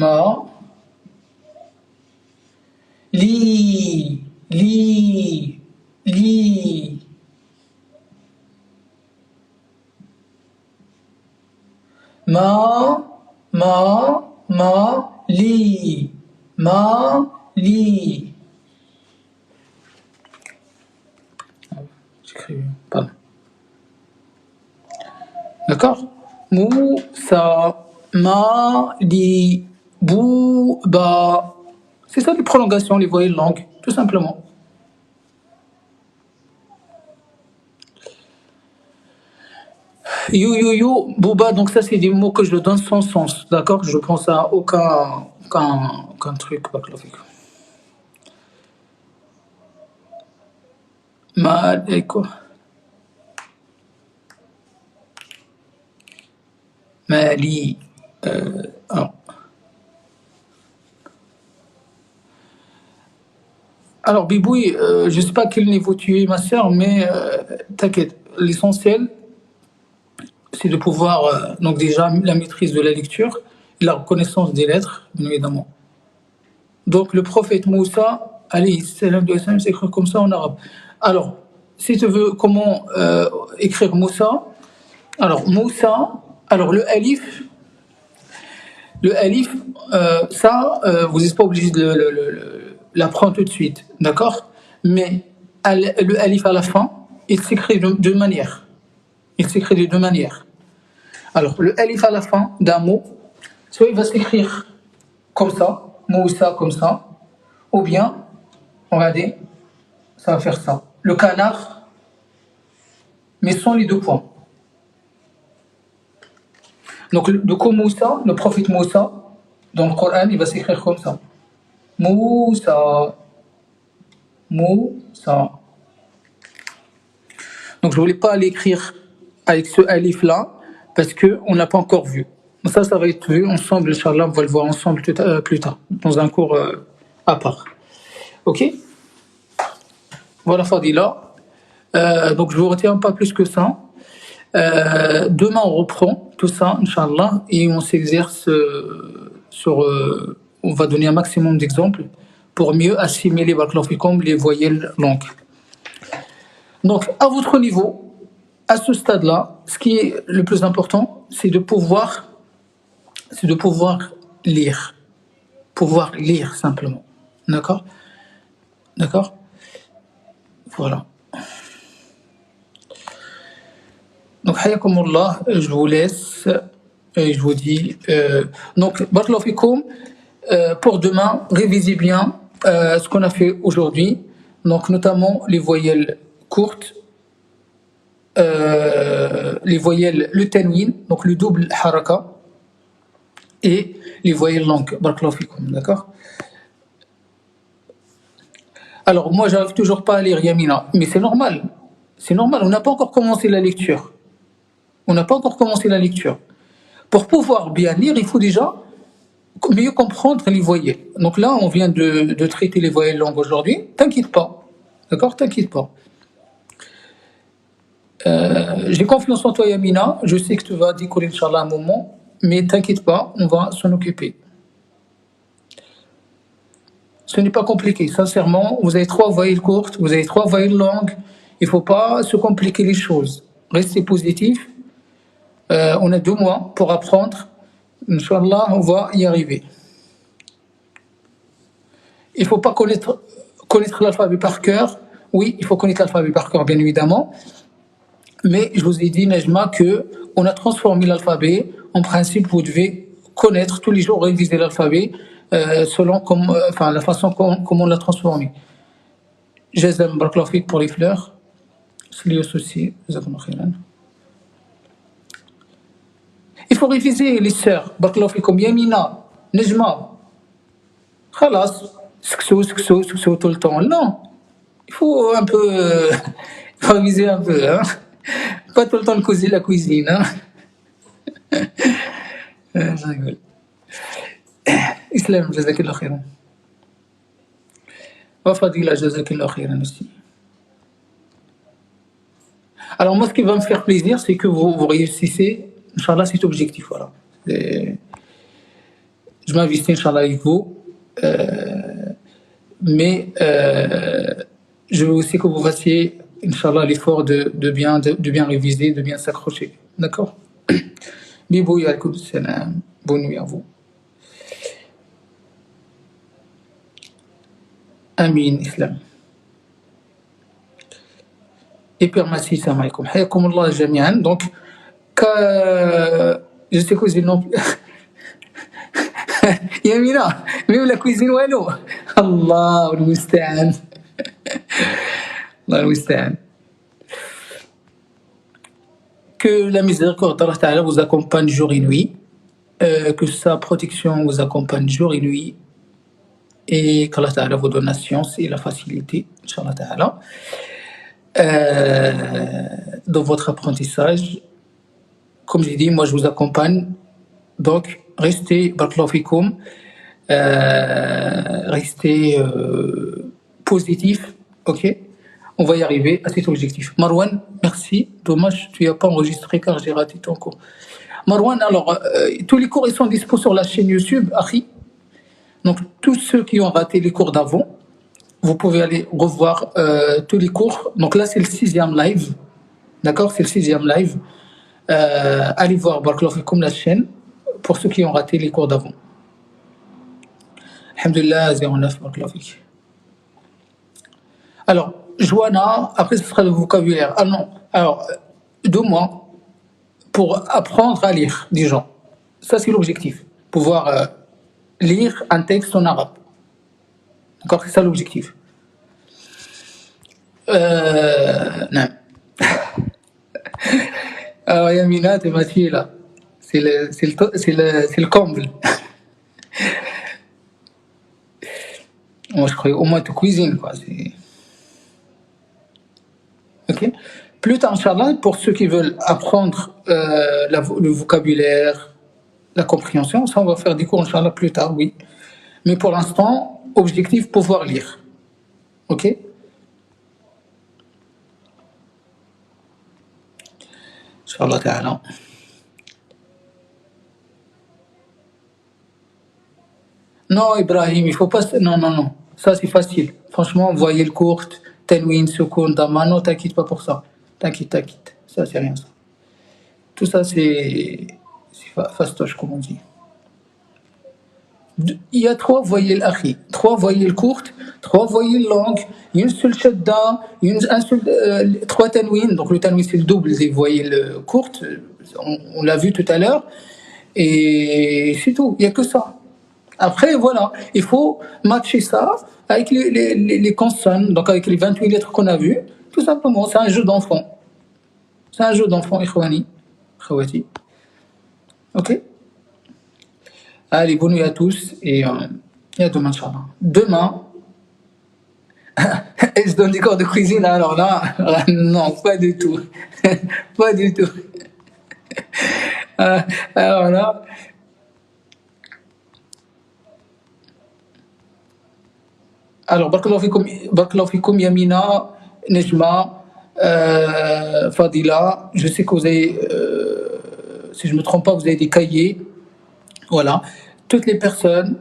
S1: ما لي لي لي ما لي ما لي. J'écris, pardon. D'accord? Moussa, ma, li, bou, ba. C'est ça les prolongations, les voyelles longues, tout simplement. You, bouba, donc ça c'est des mots que je donne sans sens, d'accord? Je pense à aucun truc baklofik. Ma, et quoi? Mali. Alors Biboui, je sais pas à quel niveau tu es, ma sœur, mais t'inquiète, l'essentiel, c'est de pouvoir, donc déjà, la maîtrise de la lecture et la reconnaissance des lettres, bien évidemment. Donc, le prophète Moussa, alayhi salam, s'écrit comme ça en arabe. Alors, si tu veux comment écrire Moussa, alors Moussa, alors le alif, ça, vous n'êtes pas obligé de l'apprendre tout de suite, d'accord? Mais le alif à la fin, il s'écrit de deux manières. Il s'écrit de deux manières. Alors, le alif à la fin d'un mot, soit il va s'écrire comme ça, Moussa comme ça, ou bien, regardez, ça va faire ça. Le canard, mais sans les deux points. Donc, du coup, Moussa, le prophète Moussa, dans le Coran, il va s'écrire comme ça. Moussa. Moussa. Donc, je ne voulais pas l'écrire avec ce alif-là, parce qu'on n'a pas encore vu. Ça va être vu ensemble, Inch'Allah, on va le voir ensemble plus tard, dans un cours à part. Ok? Voilà, Fadila. Donc, je ne vous retiens pas plus que ça. Demain, on reprend tout ça, Inch'Allah, et on s'exerce sur. On va donner un maximum d'exemples pour mieux assimiler les voyelles longues. Donc, à votre niveau, à ce stade-là, ce qui est le plus important, c'est de pouvoir lire. Pouvoir lire simplement. D'accord? D'accord? Voilà. Donc, hayakumullah, je vous laisse et je vous dis. Donc, barakallahu fikoum, pour demain, révisez bien ce qu'on a fait aujourd'hui. Donc, notamment les voyelles courtes, les voyelles, le tanwin, donc le double haraka, et les voyelles longues. Barakallahu fikoum, d'accord? Alors, moi, j'arrive toujours pas à lire Yamina, mais c'est normal. C'est normal, on n'a pas encore commencé la lecture. On n'a pas encore commencé la lecture. Pour pouvoir bien lire, il faut déjà mieux comprendre les voyelles. Donc là, on vient de traiter les voyelles longues aujourd'hui. T'inquiète pas. D'accord? T'inquiète pas. J'ai confiance en toi, Yamina. Je sais que tu vas décoller, Inch'Allah, un moment. Mais t'inquiète pas, on va s'en occuper. Ce n'est pas compliqué, sincèrement. Vous avez 3 voyelles courtes, vous avez 3 voyelles longues. Il ne faut pas se compliquer les choses. Restez positif. On a 2 mois pour apprendre. Inch'Allah, on va y arriver. Il ne faut pas connaître l'alphabet par cœur. Oui, il faut connaître l'alphabet par cœur, bien évidemment. Mais je vous ai dit, Najma, qu'on a transformé l'alphabet. En principe, vous devez connaître tous les jours, réviser l'alphabet selon la façon comment on l'a transformé. Jazam barakallahu fik pour les fleurs. Slios aussi, jazakumullah khairan. Il faut réviser les sœurs. Barakallahu fikum Yamina, Najma. Khalas, sksou tout le temps. Non. Il faut un peu il faut réviser un peu, hein. Pas tout le temps la cuisine, hein. Je rigole. Islam, jazakallah khairan. Wa Fadila, jazakallah khairan aussi. Alors moi, ce qui va me faire plaisir, c'est que vous réussissez, Inch'Allah, cet objectif. Voilà. Je je m'investis, Inch'Allah, avec vous. Mais je veux aussi que vous fassiez, Inch'Allah, l'effort de bien réviser, de bien s'accrocher. D'accord? Bibou, yalkoum salam. Bonne nuit à vous. Amin, Islam. Et puis, merci, salam alaikum. Hayakoum Allah jami'an. Donc, je sais cuisiner non plus. Yamina, même la cuisine wallo. Allah al-Musta'an. Allah al-Musta'an. Que la miséricorde d'Allah Ta'ala vous accompagne jour et nuit, que sa protection vous accompagne jour et nuit, et qu'Allah Ta'ala vous donne la science et la facilité, Inch'Allah Ta'ala, dans votre apprentissage. Comme j'ai dit, moi je vous accompagne, donc restez, barakallahu fikoum, restez positif, ok? On va y arriver à cet objectif. Marwan, merci. Dommage, tu n'as pas enregistré car j'ai raté ton cours. Marwan, alors, tous les cours ils sont dispo sur la chaîne YouTube, Akhi. Donc, tous ceux qui ont raté les cours d'avant, vous pouvez aller revoir tous les cours. Donc là, c'est le 6e live. D'accord? C'est le 6e live. Allez voir, barakallahu fikoum, la chaîne, pour ceux qui ont raté les cours d'avant. Alhamdulillah, 09, barakallahu fik. Alors, Joanna, après ce sera le vocabulaire. Ah non, alors, 2 mois pour apprendre à lire des gens. Ça, c'est l'objectif. Pouvoir lire un texte en arabe. D'accord? C'est ça l'objectif. Non. Alors, Yamina, t'es ma fille là. C'est le comble. Moi, je croyais au moins te cuisine, quoi. Ok. Plus tard, Inch'Allah, pour ceux qui veulent apprendre le vocabulaire, la compréhension, ça, on va faire des cours, Inch'Allah, plus tard, oui. Mais pour l'instant, objectif, pouvoir lire. Ok? Inch'Allah ta'ala. Non, Ibrahim, il faut pas. Non, non, non. Ça, c'est facile. Franchement, voyez le court, Tenwin, Soukoun, Dama, non, t'inquiète pas pour ça. T'inquiète. Ça, c'est rien, ça. Tout ça, c'est fastoche, comme on dit. Il y a 3 voyelles, Akhi. 3 voyelles courtes, 3 voyelles longues, une seule shadda, un seul, 3 tanwin. Donc le tanwin, c'est le double des voyelles courtes. On l'a vu tout à l'heure. Et c'est tout. Il n'y a que ça. Après, voilà, il faut matcher ça avec les consonnes, donc avec les 28 lettres qu'on a vues. Tout simplement, c'est un jeu d'enfant. C'est un jeu d'enfant, ikhwani, khawati. Ok? Allez, bonne nuit à tous et à demain, Inch'Allah. Demain, et je donne des cours de cuisine, alors là, non, pas du tout. Pas du tout. Alors là, alors, barakallahu fikoum, Yamina, Nejma, Fadila, je sais que vous avez, si je ne me trompe pas, vous avez des cahiers. Voilà. Toutes les personnes,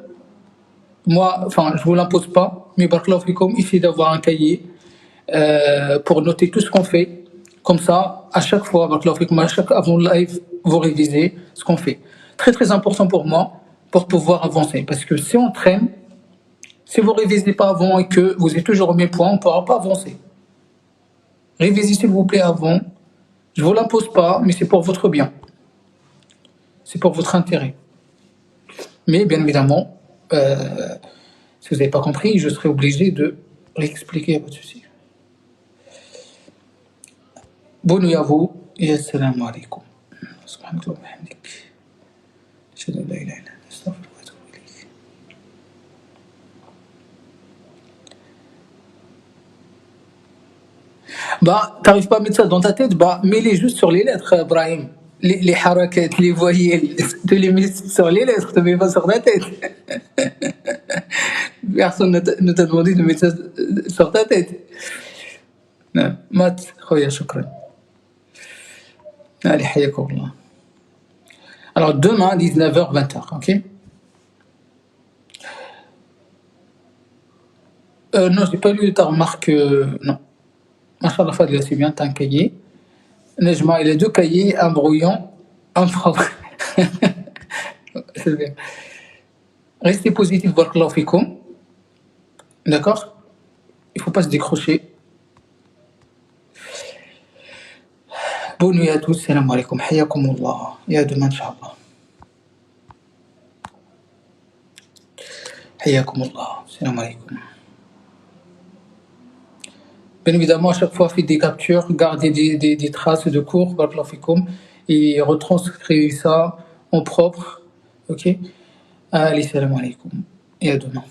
S1: moi, enfin, je ne vous l'impose pas, mais barakallahu fikoum, essayez d'avoir un cahier pour noter tout ce qu'on fait. Comme ça, à chaque fois, barakallahu fikoum, avant le live, vous révisez ce qu'on fait. Très, très important pour moi, pour pouvoir avancer. Parce que si on traîne, si vous ne révisez pas avant et que vous êtes toujours au même point, on ne pourra pas avancer. Révisez s'il vous plaît avant. Je ne vous l'impose pas, mais c'est pour votre bien. C'est pour votre intérêt. Mais bien évidemment, si vous n'avez pas compris, je serai obligé de réexpliquer, pas de souci. Bonne nuit à vous et assalamu alaikum. Subhanakallah wa bihamdik. Ashhadu an la ilaha illa anta, astaghfiruka wa atubu ilayk. Bah, t'arrives pas à mettre ça dans ta tête, bah, mets-les juste sur les lettres, Ibrahim. Les harakat, les voyelles, tu les mets sur les lettres, tu ne mets pas sur ta tête. Personne ne t'a demandé de mettre ça sur ta tête. Non, Mat, khoya, shukran. Allez, hayakoullah. Alors, demain, 19h, 20h, ok? Non, j'ai pas lu ta remarque. Non. Machallah Fadila, c'est bien, t'as un cahier. Nejma, il a deux cahiers, un brouillon, un propre. C'est bien. Restez positif, barakallahu fikoum. D'accord? Il faut pas se décrocher. Bonne nuit à tous, salam alaikum, hayakumullah. Et à demain, Inch'Allah. Hayakumullah, salam alaikum. Bien évidemment, à chaque fois, faites des captures, gardez des traces de cours, barakallahu fikoum, et retranscrivez ça en propre. Ok? Allez, salam alaikum. Et à demain.